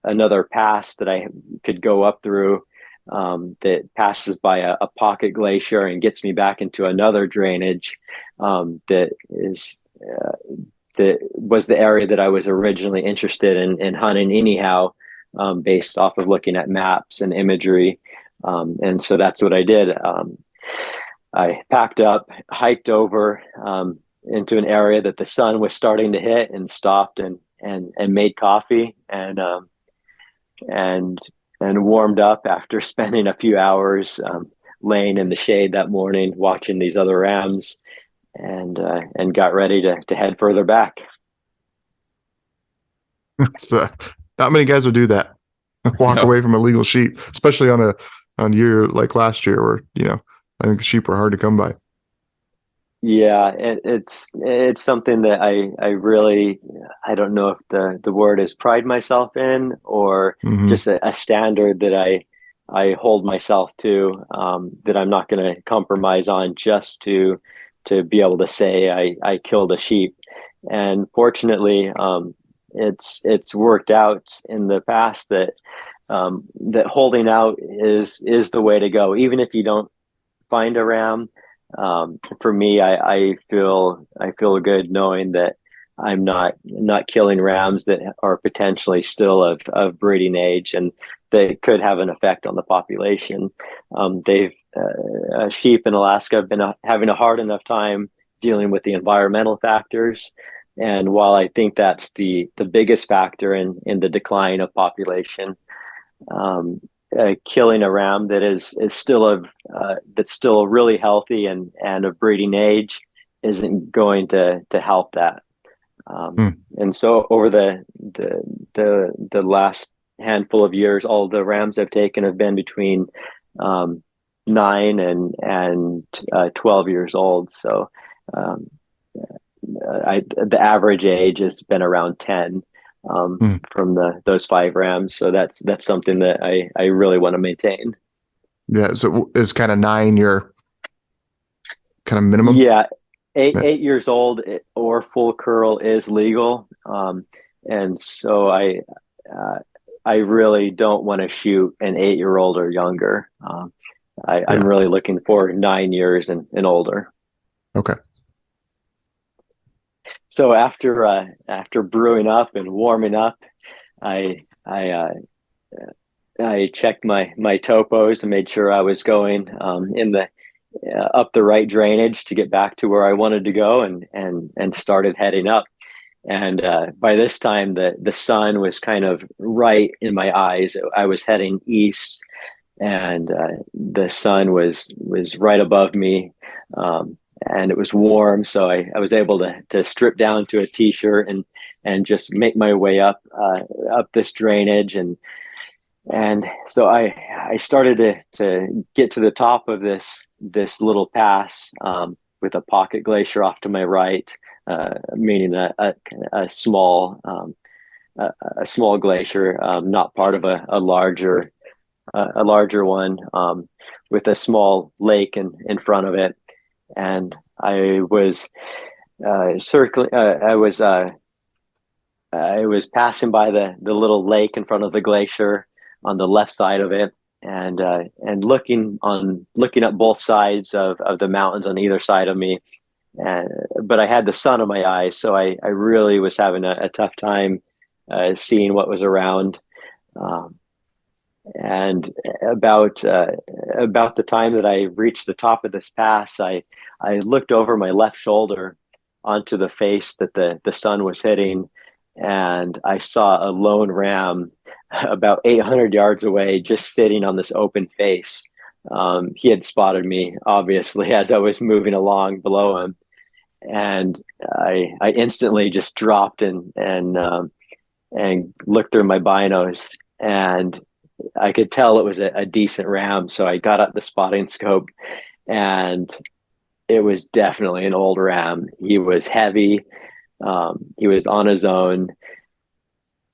another pass that I could go up through that passes by a pocket glacier and gets me back into another drainage that was the area that I was originally interested in hunting anyhow, based off of looking at maps and imagery. And so that's what I did. I packed up, hiked over into an area that the sun was starting to hit, and stopped and made coffee and warmed up after spending a few hours laying in the shade that morning watching these other rams, and got ready to head further back. It's not many guys would do that. Walk away from illegal sheep, especially on a year like last year where, I think the sheep were hard to come by. Yeah, it's something that I really, I don't know if the word is pride myself in, or just a standard that I hold myself to, that I'm not going to compromise on just to be able to say I killed a sheep. And fortunately, it's worked out in the past that that holding out is the way to go, even if you don't find a ram. For me, I feel good knowing that I'm not killing rams that are potentially still of breeding age, and that could have an effect on the population. They've Sheep in Alaska have been having a hard enough time dealing with the environmental factors. And while I think that's the biggest factor in the decline of population, killing a ram that is still that's still really healthy and of breeding age isn't going to help that. And so over the last handful of years, all the rams I've taken have been between 9 and 12 years old. So the average age has been around 10 from those 5 rams. So that's something that I really want to maintain. Yeah. So is kind of 9 your kind of minimum? Yeah. 8 years old or full curl is legal. And so I really don't want to shoot an 8-year-old or younger. I'm really looking for 9 years and older. Okay. So after brewing up and warming up, I checked my topos and made sure I was going in the up the right drainage to get back to where I wanted to go, and started heading up. And by this time, the sun was kind of right in my eyes. I was heading east, and the sun was right above me, and it was warm. So I was able to strip down to a t-shirt and just make my way up this drainage, and so I started to get to the top of this little pass with a pocket glacier off to my right, meaning a small glacier, not part of a larger one, with a small lake in front of it. And I was circling. I was passing by the little lake in front of the glacier on the left side of it, and looking up both sides of the mountains on either side of me. But I had the sun in my eyes, so I really was having a tough time seeing what was around. And about the time that I reached the top of this pass, I looked over my left shoulder onto the face that the sun was hitting, and I saw a lone ram about 800 yards away, just sitting on this open face. He had spotted me, obviously, as I was moving along below him, and I instantly just dropped and looked through my binos, and I could tell it was a decent ram. So I got up the spotting scope, and it was definitely an old ram. He was heavy. He was on his own,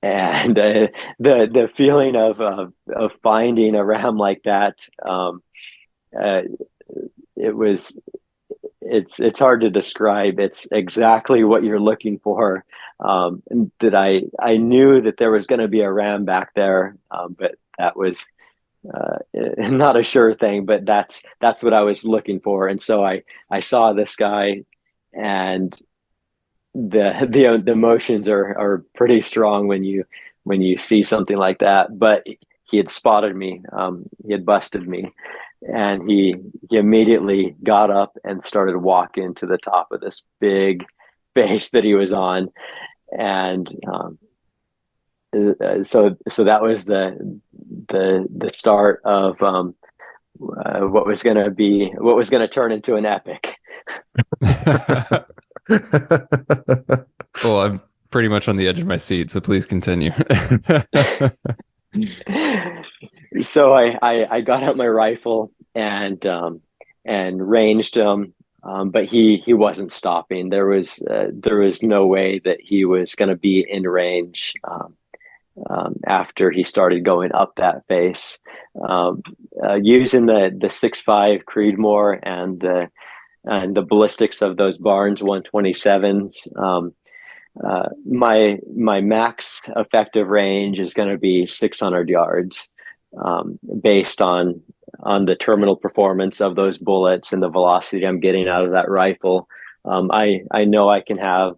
and the feeling of finding a ram like that, it's hard to describe. It's exactly what you're looking for. That I knew that there was going to be a ram back there, but that was not a sure thing. But that's what I was looking for. And so I saw this guy, and the emotions are pretty strong when you see something like that. But he had spotted me. He had busted me. And he immediately got up and started walking to the top of this big face that he was on. And so that was the start of what was going to turn into an epic. Well, I'm pretty much on the edge of my seat, so please continue. So I got out my rifle and ranged him, but he wasn't stopping. There was no way that he was going to be in range after he started going up that face. Using the 6.5 Creedmoor and the ballistics of those Barnes 127s. My max effective range is going to be 600 yards, based on the terminal performance of those bullets and the velocity I'm getting out of that rifle. I know I can have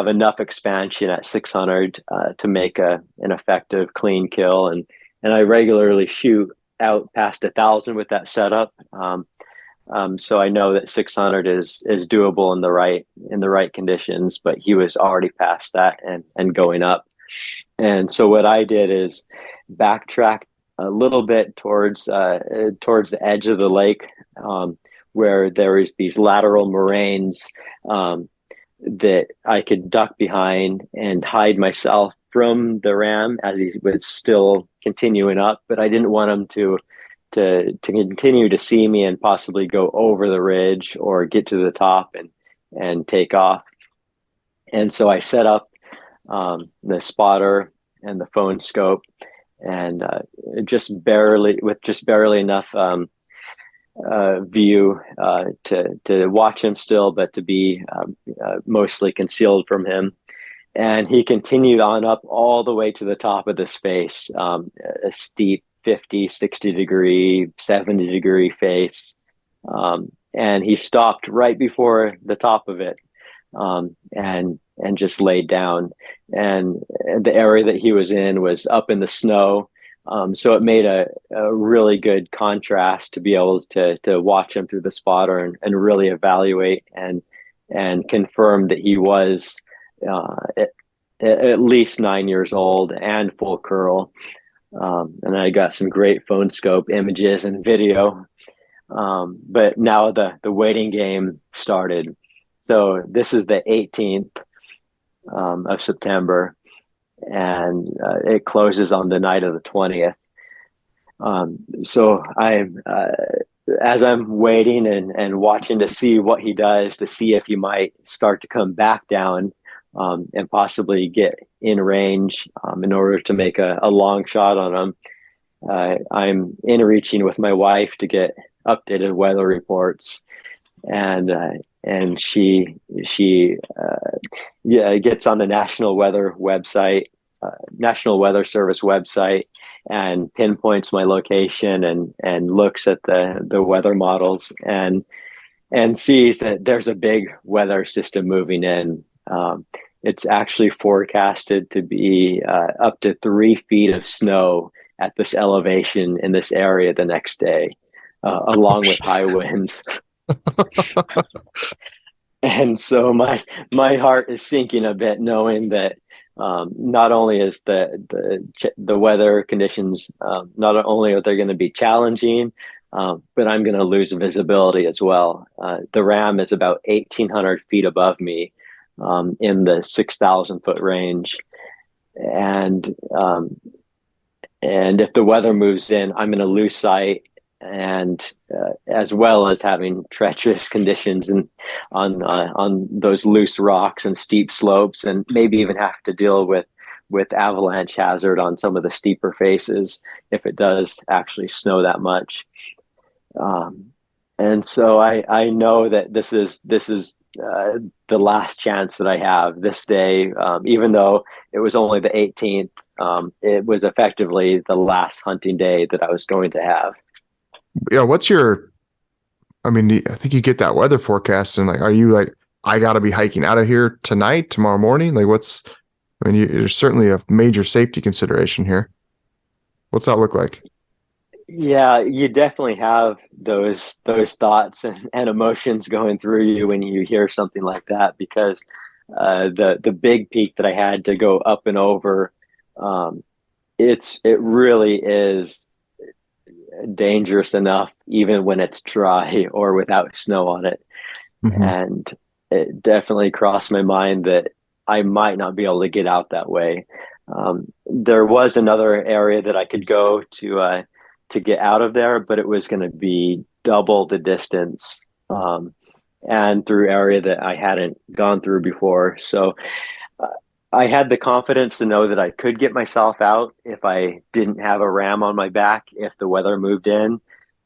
enough expansion at 600 to make an effective clean kill, and I regularly shoot out past 1,000 with that setup. So I know that 600 is doable in the right conditions, but he was already past that and going up. And so what I did is backtrack a little bit towards the edge of the lake, where there is these lateral moraines, that I could duck behind and hide myself from the ram as he was still continuing up. But I didn't want him to continue to see me and possibly go over the ridge or get to the top and take off. And so I set up the spotter and the phone scope, and just barely enough view to watch him still, but to be mostly concealed from him. And he continued on up all the way to the top of this face, a steep 50, 60 degree, 70 degree face. And he stopped right before the top of it, and just laid down. And the area that he was in was up in the snow. So it made a really good contrast to be able to watch him through the spotter and really evaluate and confirm that he was at least 9 years old and full curl. And I got some great phone scope images and video. But now the waiting game started. So this is the 18th of September, and it closes on the night of the 20th. So as I'm waiting and watching to see what he does, to see if he might start to come back down, and possibly get in range, in order to make a long shot on him. I'm in reaching with my wife to get updated weather reports, and she gets on the National Weather Service website, and pinpoints my location and looks at the weather models and sees that there's a big weather system moving in. It's actually forecasted to be up to 3 feet of snow at this elevation in this area the next day, along with high winds. And so my heart is sinking a bit, knowing that not only is the weather conditions, not only are they going to be challenging, but I'm going to lose visibility as well. The ram is about 1,800 feet above me, in the 6,000 foot range, and if the weather moves in, I'm going to lose sight, and as well as having treacherous conditions and on those loose rocks and steep slopes, and maybe even have to deal with avalanche hazard on some of the steeper faces if it does actually snow that much. And so I know that this is the last chance that I have this day, even though it was only the 18th. It was effectively the last hunting day that I was going to have. Yeah. I think you get that weather forecast, and are you like, I got to be hiking out of here tonight, tomorrow morning? There's certainly a major safety consideration here. What's that look like? Yeah, you definitely have those thoughts and emotions going through you when you hear something like that, because the big peak that I had to go up and over, it really is dangerous enough even when it's dry or without snow on it. Mm-hmm. And it definitely crossed my mind that I might not be able to get out that way. There was another area that I could go to get out of there, but it was going to be double the distance, and through area that I hadn't gone through before. So I had the confidence to know that I could get myself out if I didn't have a ram on my back, if the weather moved in.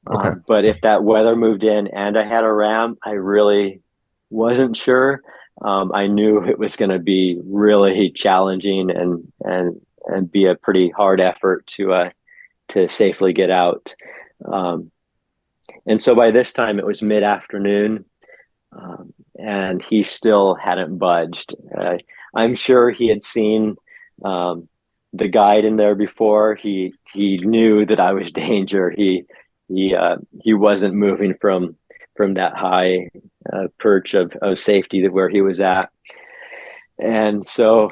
Okay. But if that weather moved in and I had a ram, I really wasn't sure. I knew it was going to be really challenging and be a pretty hard effort to safely get out. And so by this time it was mid-afternoon, and he still hadn't budged. I'm sure he had seen the guide in there before. He knew that I was danger. He wasn't moving from that high perch of safety that where he was at. And so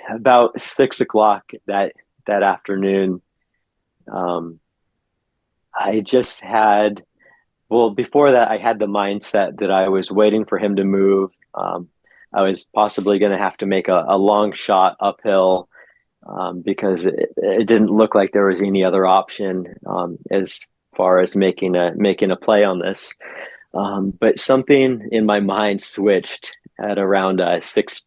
about 6 o'clock that afternoon, I just had, well, before that, I had the mindset that I was waiting for him to move. I was possibly going to have to make a long shot uphill because it didn't look like there was any other option as far as making a play on this. But something in my mind switched at around 6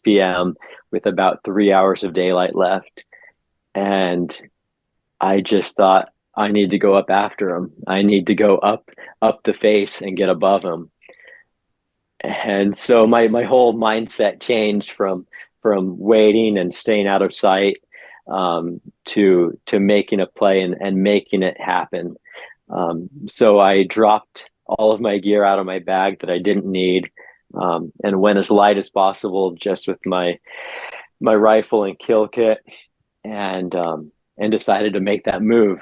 p.m. with about 3 hours of daylight left, and I just thought, I need to go up after him. I need to go up the face and get above him. And so my whole mindset changed from waiting and staying out of sight to making a play and making it happen. So I dropped all of my gear out of my bag that I didn't need, and went as light as possible, just with my rifle and kill kit, and decided to make that move.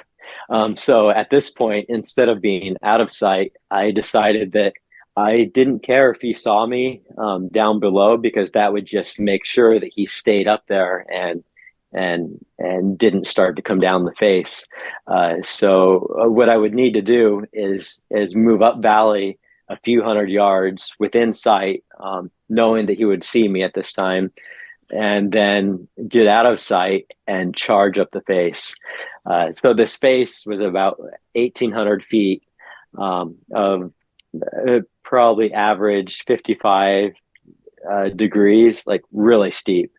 So at this point, instead of being out of sight, I decided that I didn't care if he saw me down below, because that would just make sure that he stayed up there and didn't start to come down the face. So what I would need to do is move up valley a few hundred yards within sight, knowing that he would see me at this time, and then get out of sight and charge up the face. So this face was about 1,800 feet of probably average 55 degrees, like really steep.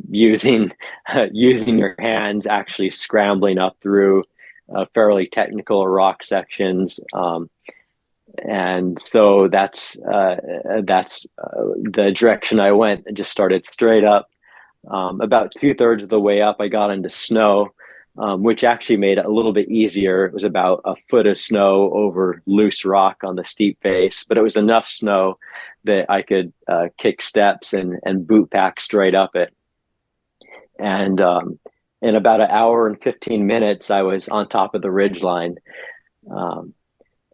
Using your hands, actually scrambling up through fairly technical rock sections, and so that's the direction I went. I just started straight up. About 2/3 of the way up, I got into snow, which actually made it a little bit easier. It was about a foot of snow over loose rock on the steep face, but it was enough snow that I could kick steps and boot pack straight up it. And in about an hour and 15 minutes, I was on top of the ridge line.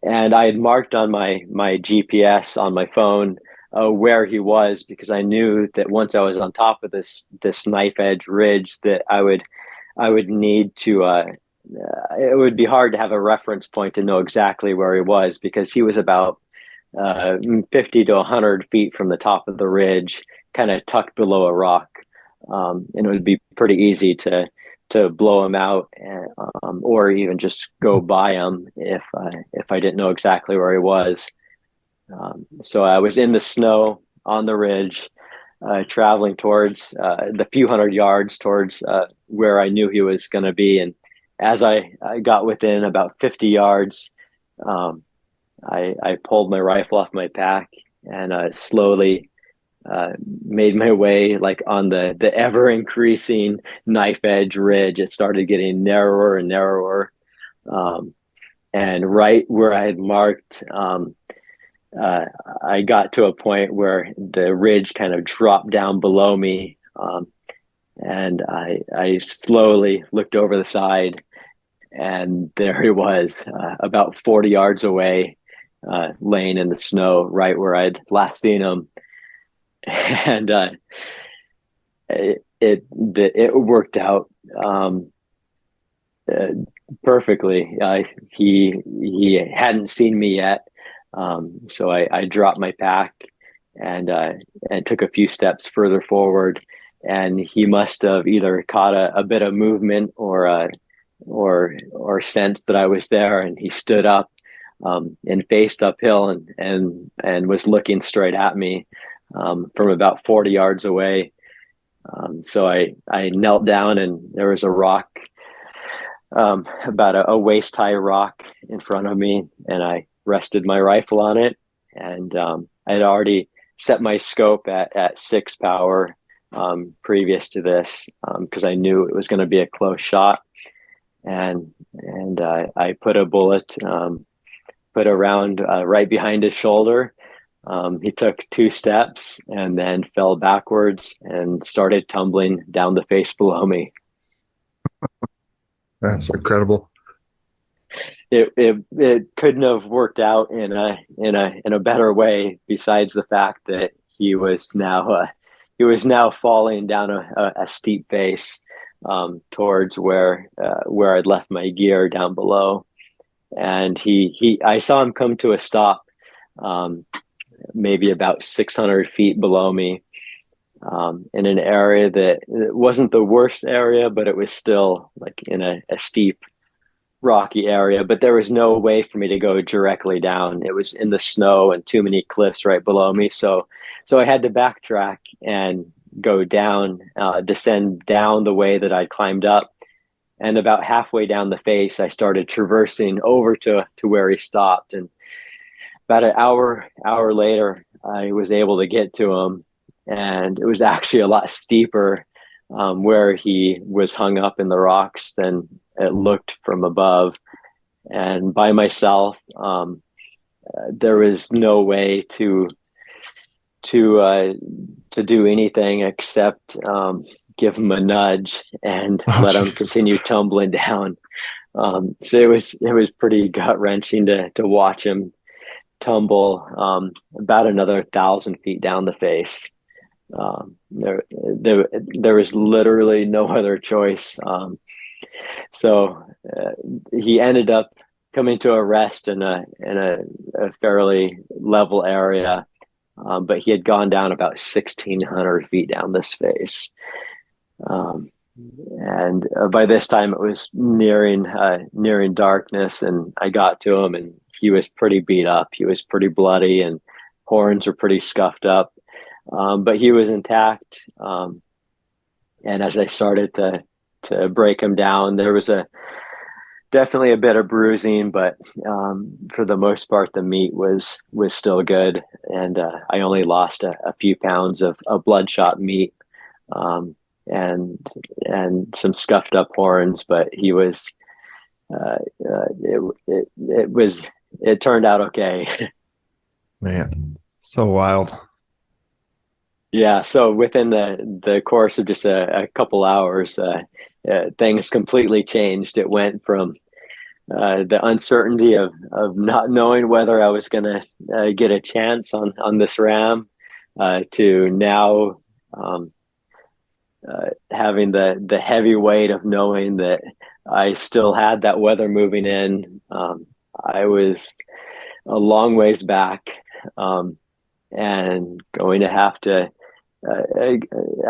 And I had marked on my GPS on my phone where he was, because I knew that once I was on top of this knife edge ridge, that I would need to. It would be hard to have a reference point to know exactly where he was, because he was about 50 to 100 feet from the top of the ridge, kind of tucked below a rock, and it would be pretty easy to blow him out, or even just go by him if I didn't know exactly where he was. So I was in the snow on the ridge, traveling towards the few hundred yards towards where I knew he was going to be. And as I got within about 50 yards, I pulled my rifle off my pack and slowly made my way, like, on the ever increasing knife edge ridge. It started getting narrower and narrower, and right where I had marked, I got to a point where the ridge kind of dropped down below me, and I slowly looked over the side, and there he was, about 40 yards away, laying in the snow right where I'd last seen him. And it worked out perfectly. He hadn't seen me yet, so I dropped my pack and took a few steps further forward, and he must have either caught a bit of movement or sensed that I was there, and he stood up and faced uphill and was looking straight at me from about 40 yards away. So I knelt down, and there was a rock, about a waist high rock in front of me, and I rested my rifle on it. And I had already set my scope at 6 power previous to this, because I knew it was going to be a close shot. And I put a bullet, put a round right behind his shoulder. He took 2 steps and then fell backwards and started tumbling down the face below me. That's incredible. It couldn't have worked out in a better way. Besides the fact that he was now falling down a steep face towards where I'd left my gear down below, and he I saw him come to a stop, um, maybe about 600 feet below me, in an area that it wasn't the worst area, but it was still like in a steep rocky area, but there was no way for me to go directly down. It was in the snow and too many cliffs right below me. So I had to backtrack and go down, descend down the way that I'd climbed up. And about halfway down the face, I started traversing over to where he stopped. And about an hour later, I was able to get to him. And it was actually a lot steeper where he was hung up in the rocks than it looked from above. And by myself, there was no way to uh, to do anything except give him a nudge and let him Geez. continue tumbling down. So it was pretty gut wrenching to watch him tumble about another 1,000 feet down the face. There was literally no other choice. So he ended up coming to a rest in a fairly level area, but he had gone down about 1,600 feet down this face. Um, and by this time, it was nearing darkness, and I got to him, and he was pretty beat up. He was pretty bloody, and horns were pretty scuffed up, but he was intact. And as I started to break him down, there was definitely a bit of bruising, but for the most part, the meat was still good, and I only lost a few pounds of bloodshot meat, um, and some scuffed up horns. But he was it was it turned out okay. Man. So wild. Yeah. So within the course of just a couple hours, things completely changed. It went from the uncertainty of not knowing whether I was going to get a chance on this ram, to now having the heavy weight of knowing that I still had that weather moving in. I was a long ways back, and going to have to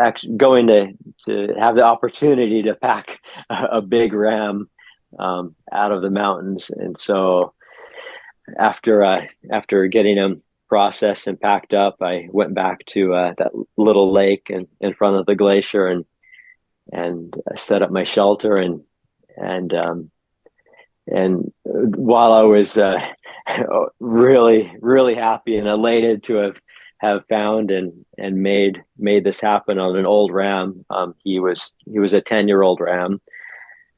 actually going to have the opportunity to pack a big ram out of the mountains. And so after getting him processed and packed up, I went back to that little lake in front of the glacier, and set up my shelter, and and while I was really happy and elated to have found and made this happen on an old ram. He was a 10-year-old ram.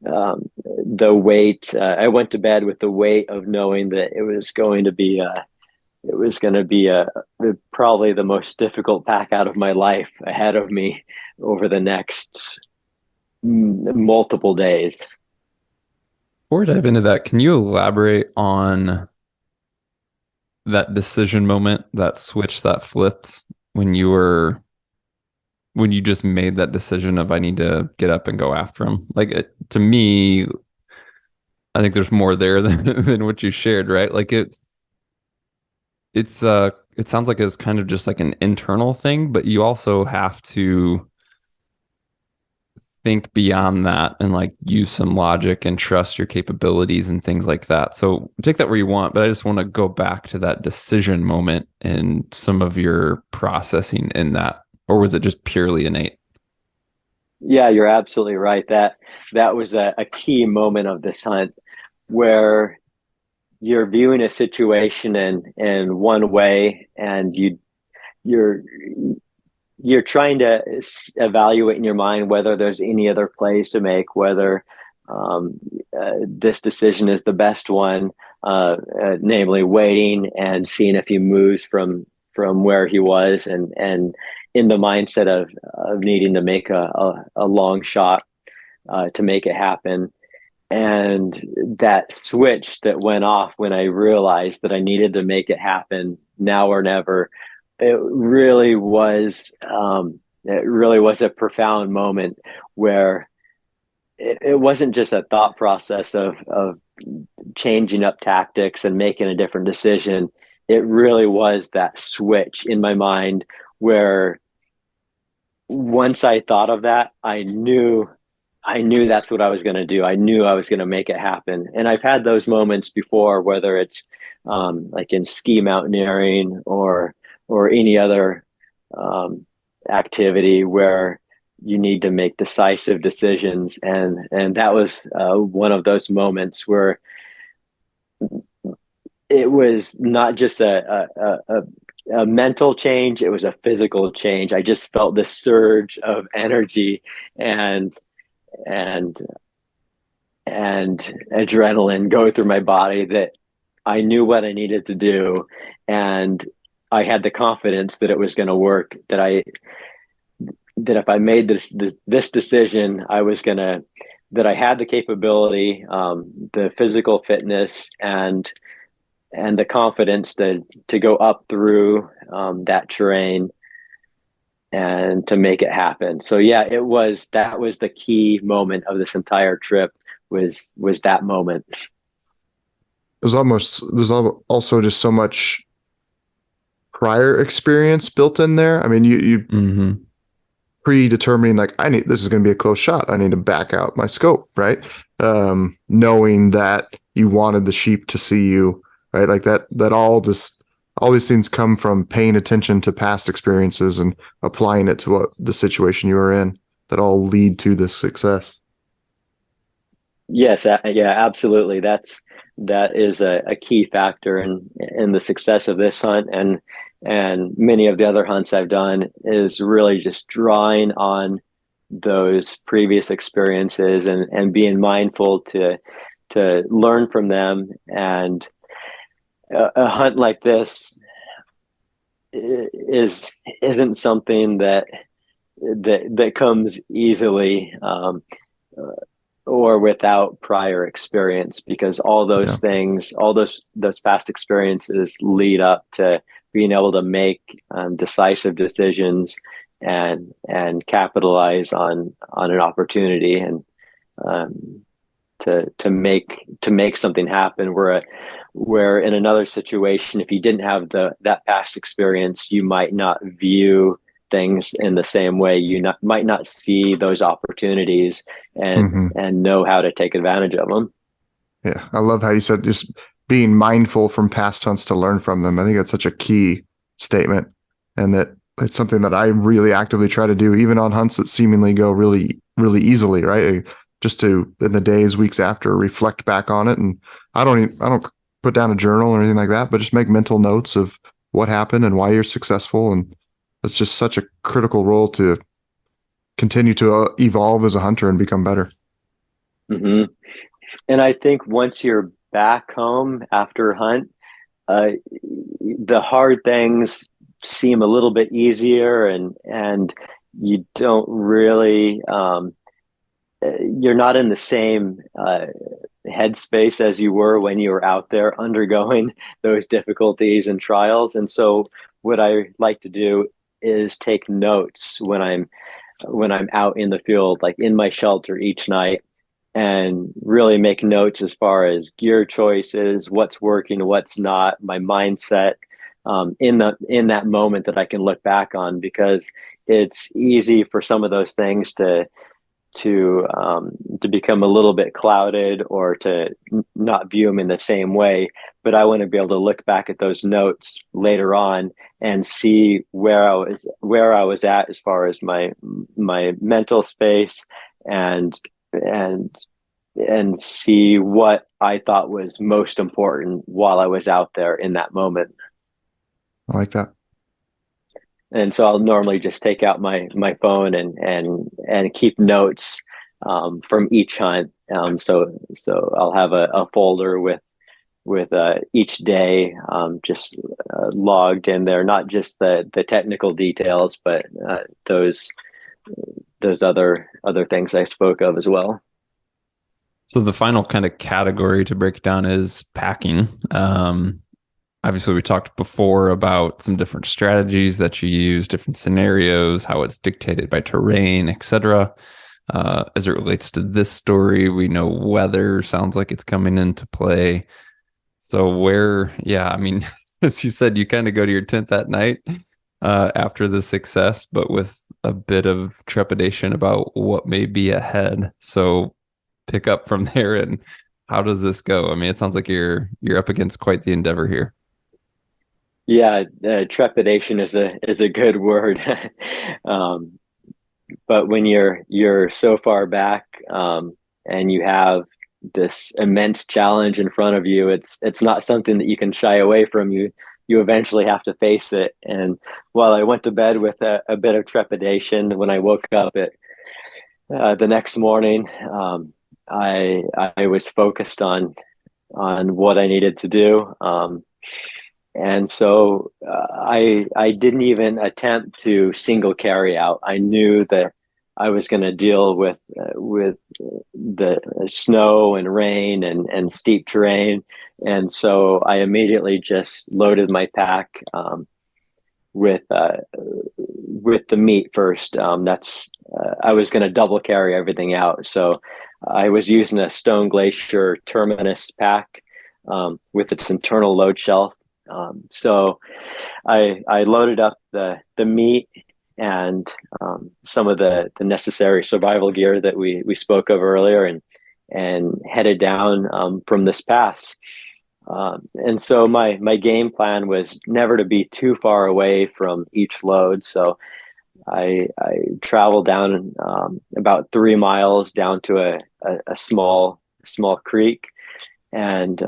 The weight, I went to bed with the weight of knowing that it was going to be probably the most difficult pack out of my life ahead of me over the next multiple days. Before we dive into that, can you elaborate on that decision moment, that switch that flipped when you just made that decision of I need to get up and go after him? To me, I think there's more there than what you shared, right? It sounds like it's kind of just like an internal thing, but you also have to think beyond that and like use some logic and trust your capabilities and things like that. So take that where you want, but I just want to go back to that decision moment and some of your processing in that. Or was it just purely innate? Yeah, you're absolutely right. That was a key moment of this hunt, where you're viewing a situation in one way, and you're you're trying to evaluate in your mind whether there's any other plays to make, whether this decision is the best one, namely waiting and seeing if he moves from where he was, and in the mindset of needing to make a long shot to make it happen. and that switch that went off when I realized that I needed to make it happen now or never, it really was a profound moment where it wasn't just a thought process of changing up tactics and making a different decision. It really was that switch in my mind where once I thought of that, I knew that's what I was going to do. I knew I was going to make it happen. And I've had those moments before, whether it's like in ski mountaineering or any other activity where you need to make decisive decisions. And that was one of those moments where it was not just a mental change, it was a physical change. I just felt this surge of energy and and and adrenaline go through my body that I knew what I needed to do, and I had the confidence that it was going to work. That if I made this decision, that I had the capability, the physical fitness, and the confidence to go up through that terrain and to make it happen. So yeah, that was the key moment of this entire trip was that moment. There's also just so much prior experience built in there. I mean, you Mm-hmm. predetermining like this is going to be a close shot. I need to back out my scope, right? Knowing that you wanted the sheep to see you, right? Like that all these things come from paying attention to past experiences and applying it to what the situation you were in that all lead to this success. Yes, yeah, absolutely. That is a key factor in the success of this hunt and many of the other hunts I've done is really just drawing on those previous experiences and being mindful to learn from them. And a hunt like this isn't something that comes easily or without prior experience, because all those things, all those past experiences lead up to being able to make decisive decisions and capitalize on an opportunity and to make something happen. Where in another situation, if you didn't have that past experience, you might not view things in the same way. Might not see those opportunities and know how to take advantage of them. Yeah, I love how you said just being mindful from past hunts to learn from them. I think that's such a key statement, and that it's something that I really actively try to do, even on hunts that seemingly go really, really easily, right? Just to in the days, weeks after, reflect back on it. And I don't put down a journal or anything like that, but just make mental notes of what happened and why you're successful. And it's just such a critical role to continue to evolve as a hunter and become better. Mm-hmm. And I think once you're back home after a hunt, the hard things seem a little bit easier, and you don't really you're not in the same headspace as you were when you were out there undergoing those difficulties and trials. And so what I like to do is take notes when I'm out in the field, like in my shelter each night, and really make notes as far as gear choices, what's working, what's not, my mindset in that moment that I can look back on, because it's easy for some of those things to become a little bit clouded or to not view them in the same way. But I want to be able to look back at those notes later on and see where I was at as far as my mental space and see what I thought was most important while I was out there in that moment. I like that. And so I'll normally just take out my phone and keep notes from each hunt. So I'll have a folder with each day just logged in there, not just the technical details, but those other things I spoke of as well. So the final kind of category to break down is packing. Obviously, we talked before about some different strategies that you use, different scenarios, how it's dictated by terrain, etc. As it relates to this story, we know weather sounds like it's coming into play. So I mean, as you said, you kind of go to your tent that night after the success, but with a bit of trepidation about what may be ahead. So pick up from there, and how does this go? I mean, it sounds like you're up against quite the endeavor here. Yeah, trepidation is a good word. um, but when you're so far back, and you have this immense challenge in front of you, it's not something that you can shy away from. You eventually have to face it. And while I went to bed with a bit of trepidation, when I woke up the next morning, I was focused on what I needed to do. And so I didn't even attempt to single carry out. I knew that I was going to deal with the snow and rain and steep terrain, and so I immediately just loaded my pack with the meat first. That's I was going to double carry everything out, so I was using a Stone Glacier Terminus pack with its internal load shelf. So I loaded up the meat and some of the necessary survival gear that we spoke of earlier, and headed down from this pass. And so my game plan was never to be too far away from each load. So I traveled down about 3 miles down to a small creek, and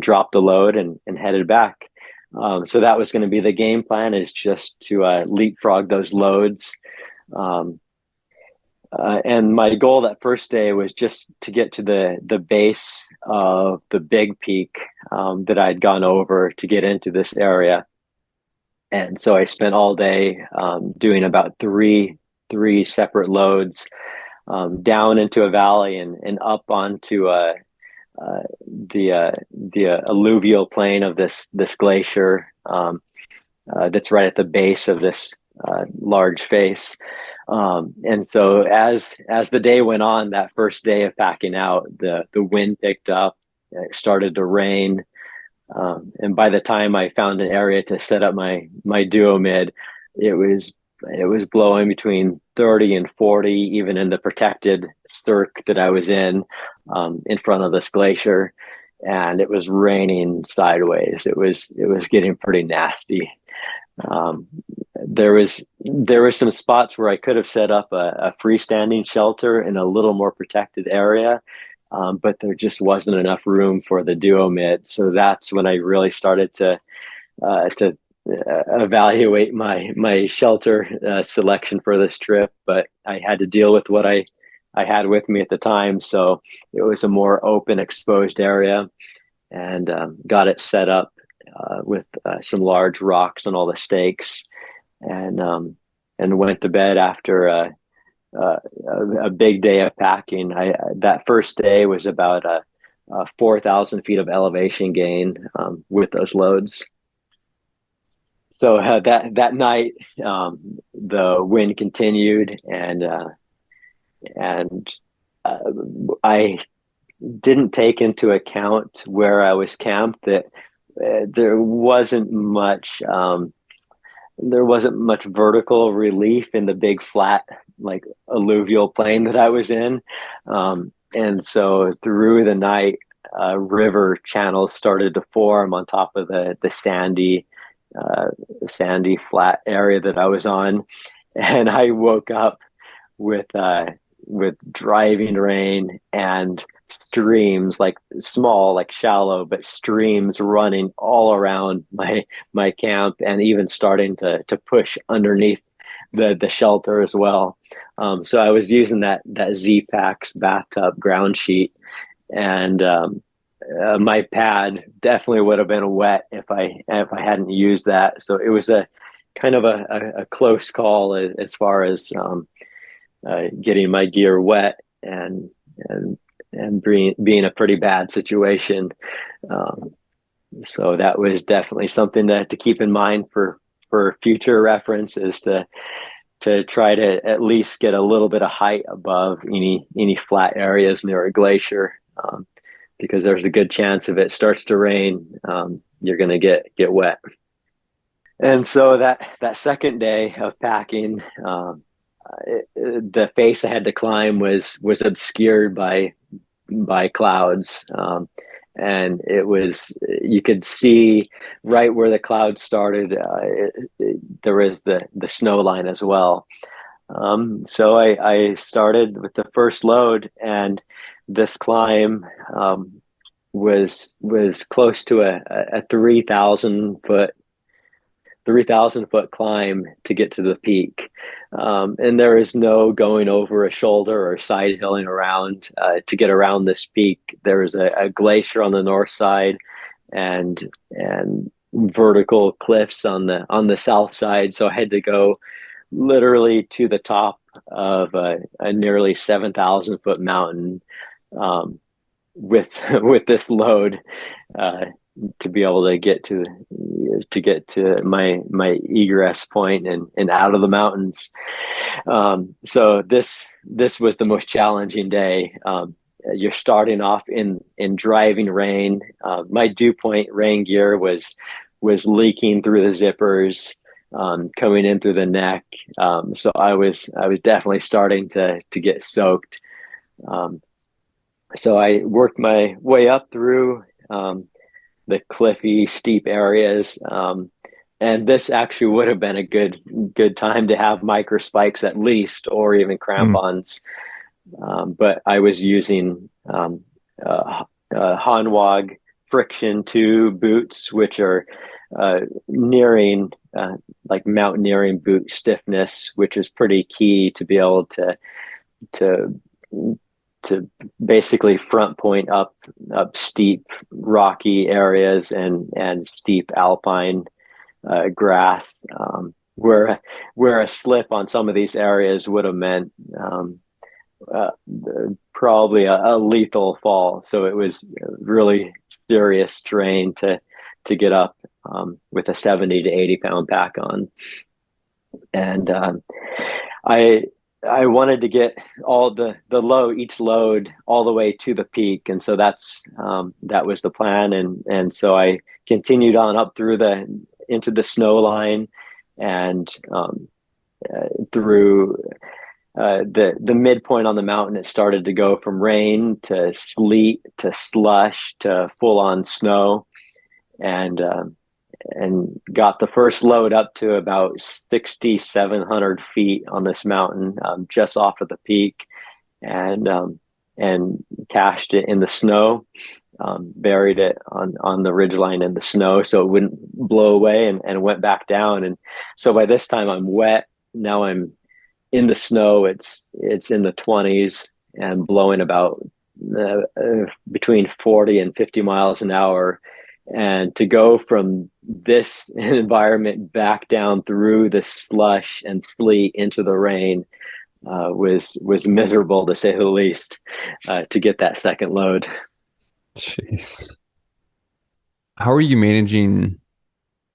dropped the load and headed back. So that was going to be the game plan, is just to leapfrog those loads. Um, and my goal that first day was just to get to the base of the big peak that I'd gone over to get into this area. And so I spent all day doing about three separate loads down into a valley and up onto the alluvial plain of this glacier that's right at the base of this large face. And so as the day went on, that first day of packing out, the wind picked up, it started to rain. And by the time I found an area to set up my duo mid, it was blowing between 30 and 40, even in the protected cirque that I was in front of this glacier, and it was raining sideways. It was getting pretty nasty. Um, there was some spots where I could have set up a freestanding shelter in a little more protected area, but there just wasn't enough room for the duo mid. So that's when I really started to evaluate my shelter selection for this trip. But I had to deal with what I had with me at the time. So it was a more open, exposed area, and got it set up with some large rocks on all the stakes, and went to bed after a big day of packing. That first day was about 4,000 feet of elevation gain with those loads. So that night, the wind continued, and I didn't take into account where I was camped that there wasn't much vertical relief in the big flat, like, alluvial plain that I was in. And so through the night, river channels started to form on top of the sandy flat area that I was on. And I woke up with driving rain and streams, like small, like shallow, but streams running all around my camp, and even starting to push underneath the shelter as well. So I was using that Z-Packs bathtub ground sheet, and my pad definitely would have been wet if I hadn't used that. So it was a kind of a close call as far as getting my gear wet, and and being a pretty bad situation. Um, so that was definitely something to keep in mind for future reference, is to try to at least get a little bit of height above any flat areas near a glacier, because there's a good chance if it starts to rain, you're going to get wet. And so that second day of packing, the face I had to climb was obscured by clouds. And you could see right where the clouds started, there was the snow line as well. So I started with the first load, and this climb was close to a 3,000 foot climb to get to the peak. And there is no going over a shoulder or side hilling around to get around this peak. There is a glacier on the north side, and vertical cliffs on the south side. So I had to go literally to the top of a nearly 7,000 foot mountain, with this load, to be able to get to my egress point and out of the mountains. So this was the most challenging day. You're starting off in driving rain. My dew point rain gear was leaking through the zippers, coming in through the neck. So I was definitely starting to get soaked. So I worked my way up through the cliffy, steep areas. And this actually would have been a good time to have micro spikes at least, or even crampons. But I was using Hanwag friction 2 boots, which are nearing like mountaineering boot stiffness, which is pretty key to be able to basically front point up steep rocky areas and steep alpine grass, where a slip on some of these areas would have meant probably a lethal fall. So it was really serious terrain to get up with a 70 to 80 pound pack on. And I wanted to get all each load all the way to the peak. And so that was the plan. And so I continued on up into the snow line, and through the midpoint on the mountain. It started to go from rain to sleet to slush to full on snow, and got the first load up to about 6,700 feet on this mountain, just off of the peak, and cached it in the snow, buried it on the ridgeline in the snow so it wouldn't blow away, and went back down. And so by this time I'm wet. Now I'm in the snow. It's in the 20s and blowing about between 40 and 50 miles an hour. And to go from this environment back down through the slush and sleet into the rain was miserable, to say the least, to get that second load. Jeez. How are you managing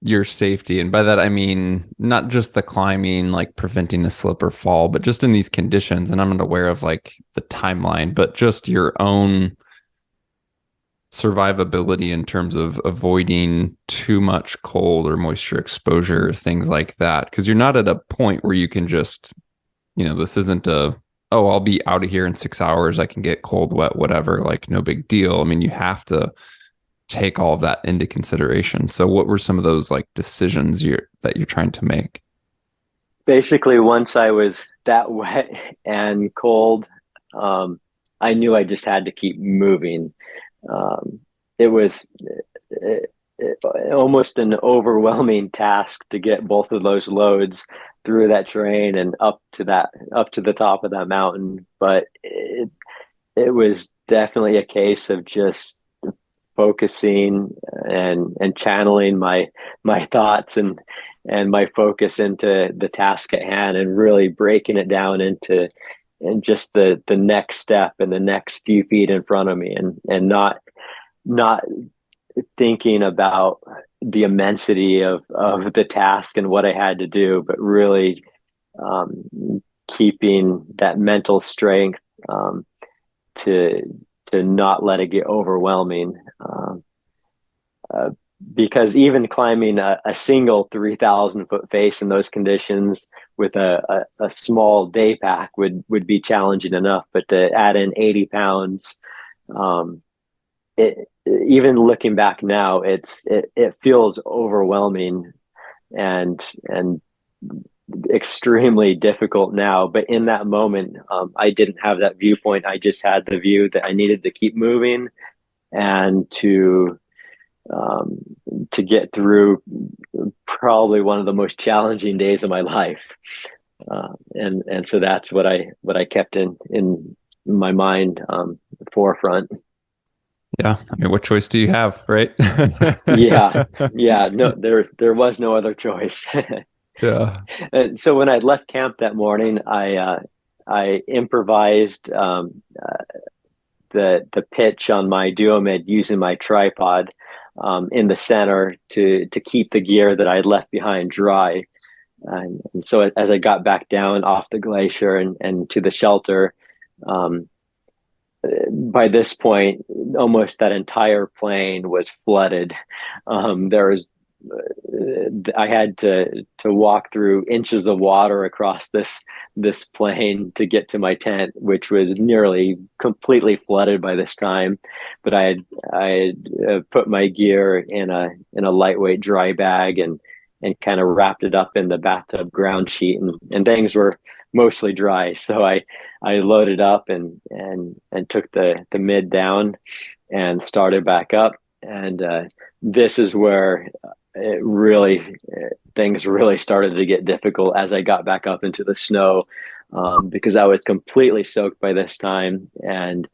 your safety? And by that, I mean, not just the climbing, like preventing a slip or fall, but just in these conditions. And I'm not aware of like the timeline, but just your own survivability in terms of avoiding too much cold or moisture exposure, things like that. Because you're not at a point where you can just, this isn't I'll be out of here in 6 hours. I can get cold, wet, whatever, like no big deal. I mean, you have to take all of that into consideration. So what were some of those like decisions that you're trying to make? Basically, once I was that wet and cold, I knew I just had to keep moving. It was almost an overwhelming task to get both of those loads through that terrain and up to the top of that mountain. But it was definitely a case of just focusing and channeling my thoughts and my focus into the task at hand, and really breaking it down into just the next step and the next few feet in front of me, and not thinking about the immensity of the task and what I had to do, but really keeping that mental strength to not let it get overwhelming. Uh, because even climbing a single 3,000-foot face in those conditions with a small day pack would be challenging enough, but to add in 80 pounds, even looking back now, it feels overwhelming and extremely difficult now. But in that moment, I didn't have that viewpoint. I just had the view that I needed to keep moving and to get through probably one of the most challenging days of my life. And so that's what I kept in my mind, forefront. Yeah. I mean, what choice do you have, right? Yeah. No, there was no other choice. Yeah. And so when I left camp that morning, I improvised the pitch on my duomid using my tripod in the center to keep the gear that I had left behind dry. And so as I got back down off the glacier and to the shelter, um, by this point, almost that entire plain was flooded. There was I had to walk through inches of water across this plain to get to my tent, which was nearly completely flooded by this time. But I had put my gear in a lightweight dry bag and kind of wrapped it up in the bathtub ground sheet, and things were mostly dry. So I loaded up and took the mid down and started back up. And this is where it really things really started to get difficult as I got back up into the snow, because I was completely soaked by this time, and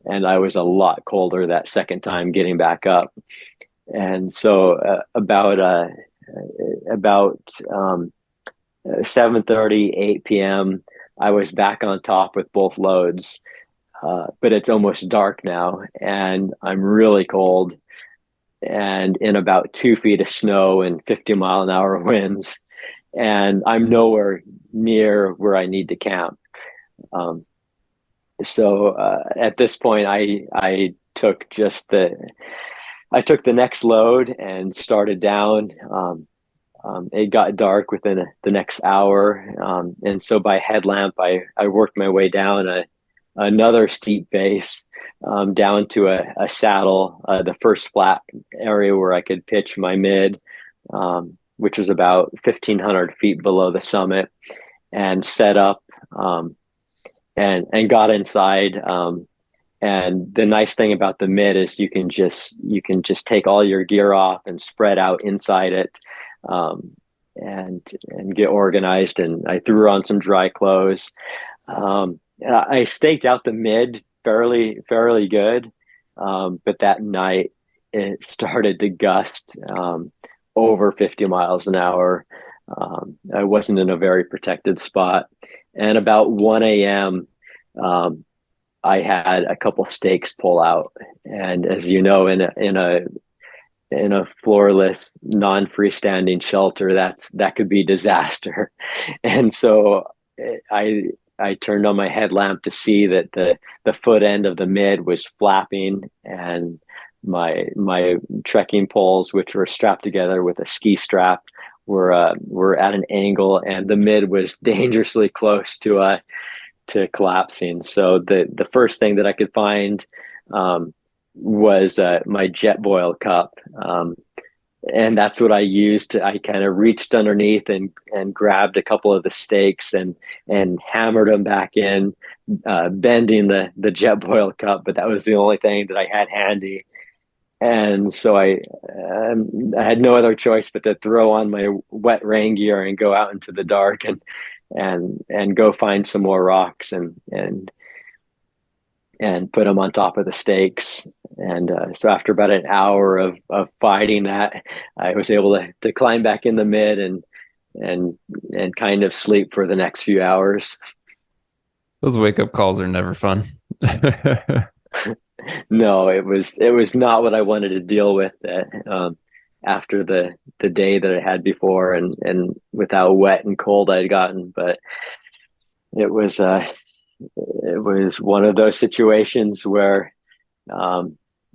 I was a lot colder that second time getting back up. And so about 7:30, 8 p.m., I was back on top with both loads. But it's almost dark now, and I'm really cold and in about 2 feet of snow and 50-mile-an-hour winds. And I'm nowhere near where I need to camp. Um, so at this point, I took the next load and started down. It got dark within the next hour, and so by headlamp, I worked my way down another steep face, down to a saddle, the first flat area where I could pitch my mid, which was about 1,500 feet below the summit, and set up, and got inside. And the nice thing about the mid is you can just take all your gear off and spread out inside it, and get organized. And I threw on some dry clothes. I staked out the mid fairly good, but that night it started to gust over 50 miles an hour. I wasn't in a very protected spot, and about 1 a.m. I had a couple stakes pull out, and as you know, in a floorless, non-freestanding shelter, that could be disaster. And so I turned on my headlamp to see that the foot end of the mid was flapping, and my trekking poles, which were strapped together with a ski strap, were at an angle, and the mid was dangerously close to collapsing. So the first thing that I could find was my jet boil cup. And that's what I used. I kind of reached underneath and grabbed a couple of the stakes and hammered them back in, bending the jet boil cup. But that was the only thing that I had handy. And so I had no other choice but to throw on my wet rain gear and go out into the dark and go find some more rocks and put them on top of the stakes. And so after about an hour of fighting that, I was able to climb back in the mid and kind of sleep for the next few hours. Those wake up calls are never fun. No, it was not what I wanted to deal with after the day that I had before, and with how wet and cold I'd gotten. But it was it was one of those situations where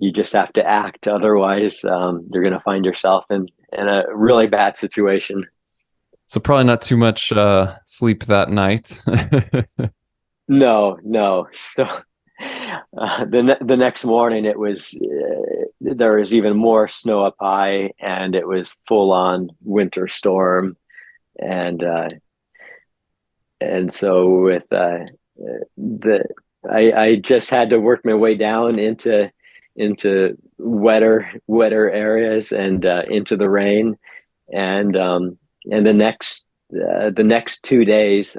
you just have to act. Otherwise, you're going to find yourself in a really bad situation. So probably not too much sleep that night. No, no. So the next morning, it was there was even more snow up high, and it was full on winter storm, and so with the I just had to work my way down into wetter areas and into the rain, and the next 2 days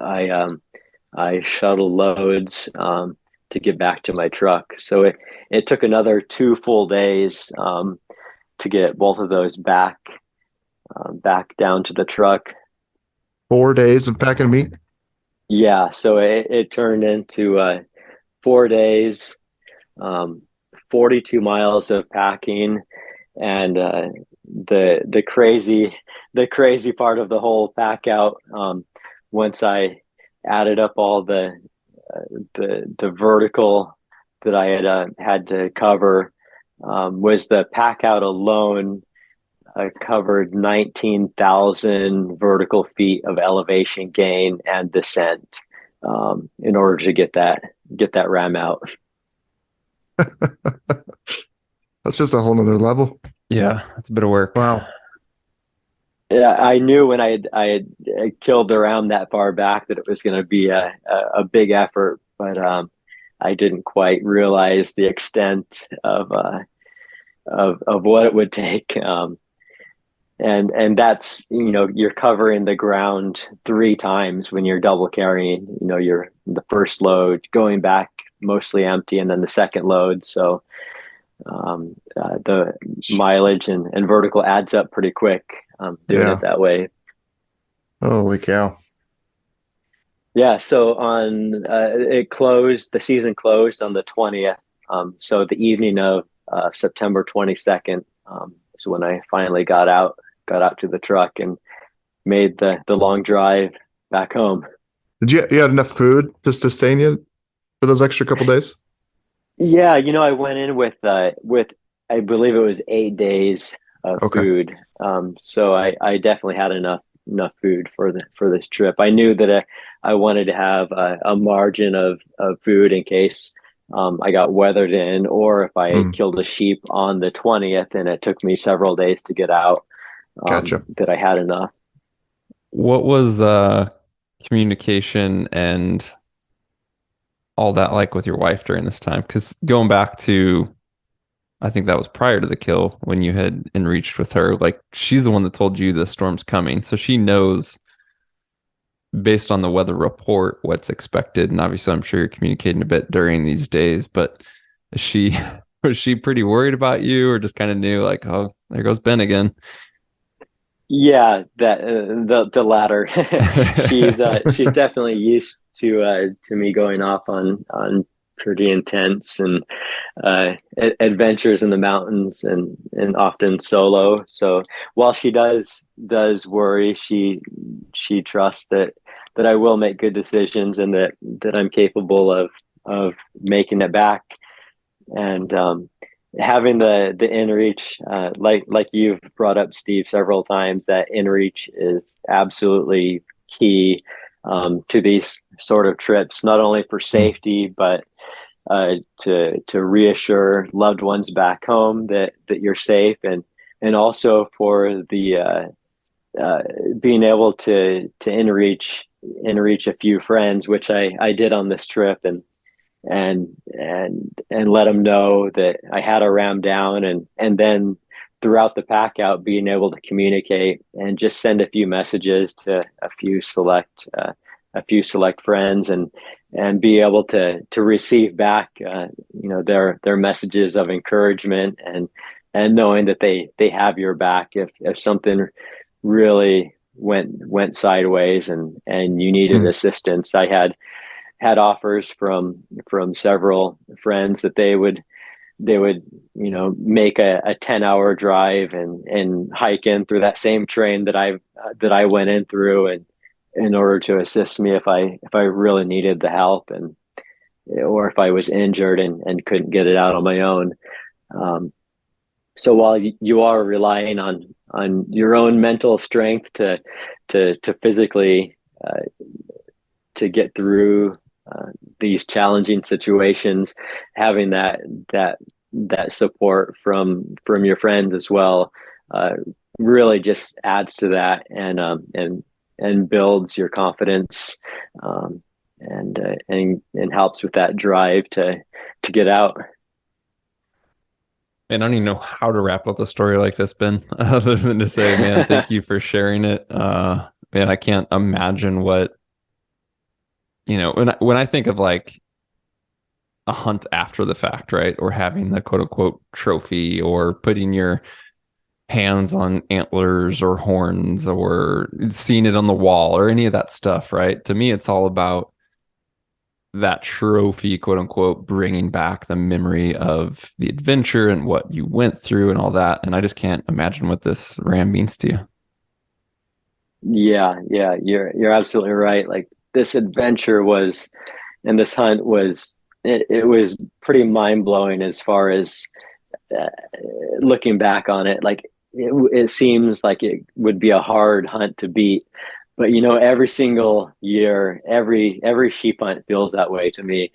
I shuttle loads to get back to my truck. So it took another 2 full days to get both of those back down to the truck. 4 days of packing meat. Yeah, so it turned into 4 days, 42 miles of packing, and the crazy part of the whole pack out. Once I added up all the vertical that I had to cover, was the pack out alone. I covered 19,000 vertical feet of elevation gain and descent in order to get that ram out. That's just a whole nother level. Yeah, that's a bit of work. Wow. Yeah, I knew when I had killed the ram that far back that it was going to be a big effort, but I didn't quite realize the extent of what it would take. And that's, you're covering the ground 3 times when you're double carrying. You're the first load going back mostly empty, and then the second load. So the mileage and vertical adds up pretty quick doing it that way. Holy cow. Yeah. So the season closed on the 20th. So the evening of September 22nd is when I finally got out to the truck and made the long drive back home. Did you had enough food to sustain you for those extra couple days? Yeah, I went in with I believe it was 8 days of food. So I definitely had enough food for this trip. I knew that I wanted to have a margin of food in case I got weathered in, or if I killed a sheep on the 20th and it took me several days to get out. Gotcha. That I had enough. What was communication and all that like with your wife during this time? Because going back to, I think that was prior to the kill when you had enreached with her, like she's the one that told you the storm's coming. So she knows based on the weather report what's expected. And obviously I'm sure you're communicating a bit during these days, but was she pretty worried about you, or just kind of knew like, oh, there goes Ben again? Yeah, that the latter. She's definitely used to me going off on pretty intense and adventures in the mountains, and often solo. So while she does worry, she trusts that I will make good decisions, and that I'm capable of making it back. And having the inReach, like you've brought up, Steve, several times, that inReach is absolutely key to these sort of trips, not only for safety, but to reassure loved ones back home that you're safe, and also for the being able to inReach a few friends, which I did on this trip, and let them know that I had a ram down, and then throughout the pack out, being able to communicate and just send a few messages to a few select friends, and be able to receive back their messages of encouragement, and knowing that they have your back if something really went sideways and you needed assistance. I had offers from several friends that they would make a 10-hour drive and hike in through that same train that I went in through, and in order to assist me if I really needed the help, and or if I was injured and couldn't get it out on my own. So while you are relying on your own mental strength to physically to get through these challenging situations, having that support from your friends as well really just adds to that, and builds your confidence, and helps with that drive to get out. And I don't even know how to wrap up a story like this, Ben, other than to say, man, thank you for sharing it. Man, I can't imagine what, when I think of like a hunt after the fact, right? Or having the quote unquote trophy, or putting your hands on antlers or horns, or seeing it on the wall, or any of that stuff, right? To me, it's all about that trophy, quote unquote, bringing back the memory of the adventure and what you went through and all that. And I just can't imagine what this ram means to you. Yeah, you're absolutely right. Like, this adventure and this hunt was, it was pretty mind blowing as far as looking back on it. Like, it seems like it would be a hard hunt to beat, but every single year, every sheep hunt feels that way to me,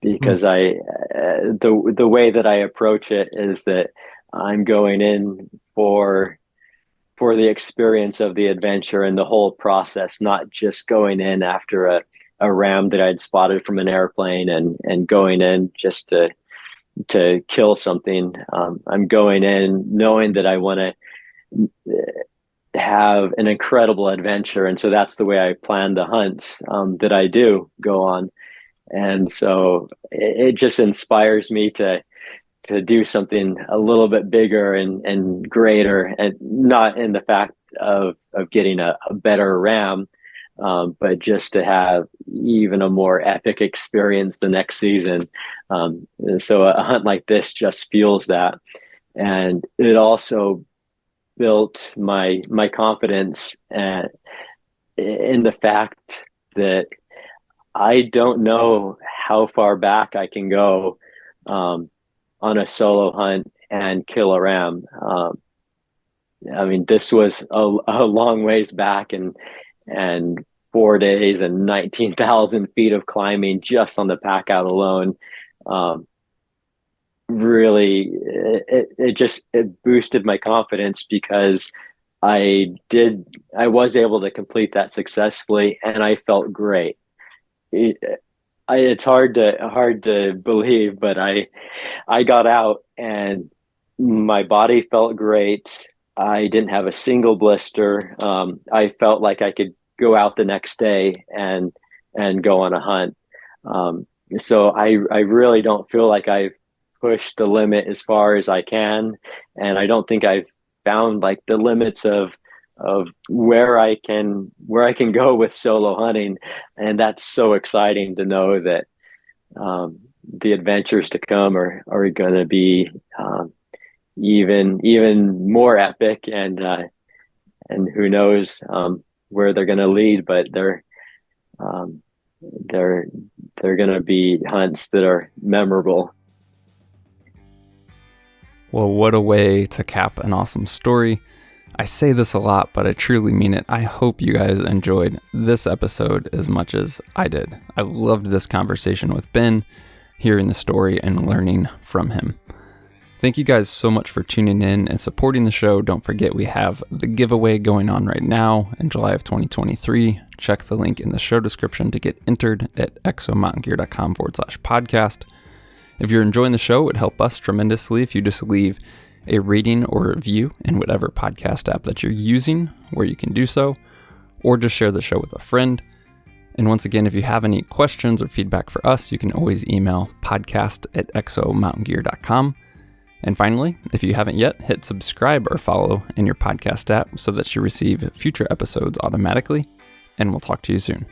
because the way that I approach it is that I'm going in for the experience of the adventure and the whole process, not just going in after a ram that I'd spotted from an airplane and going in just to kill something. I'm going in knowing that I want to have an incredible adventure, and so that's the way I plan the hunts that I do go on. And so it just inspires me to do something a little bit bigger and greater, and not in the fact of getting a better ram, but just to have even a more epic experience the next season. So a hunt like this just fuels that. And it also built my confidence in the fact that I don't know how far back I can go on a solo hunt and kill a ram. I mean, this was a long ways back, and 4 days and 19,000 feet of climbing just on the pack out alone. Really, it boosted my confidence, because I was able to complete that successfully, and I felt great. It's hard to believe, but I got out and my body felt great. I didn't have a single blister. I felt like I could go out the next day and go on a hunt. So I really don't feel like I've pushed the limit as far as I can, and I don't think I've found like the limits of where I can go with solo hunting. And that's so exciting to know that the adventures to come are going to be even more epic, and who knows where they're going to lead, but they're going to be hunts that are memorable. Well, what a way to cap an awesome story. I say this a lot, but I truly mean it. I hope you guys enjoyed this episode as much as I did. I loved this conversation with Ben, hearing the story and learning from him. Thank you guys so much for tuning in and supporting the show. Don't forget, we have the giveaway going on right now in July of 2023. Check the link in the show description to get entered at exomountaingear.com/podcast. If you're enjoying the show, it would help us tremendously if you just leave a rating or review in whatever podcast app that you're using, where you can do so, or just share the show with a friend. And once again, if you have any questions or feedback for us, you can always email podcast@exomountaingear.com. And finally, if you haven't yet, hit subscribe or follow in your podcast app so that you receive future episodes automatically, and we'll talk to you soon.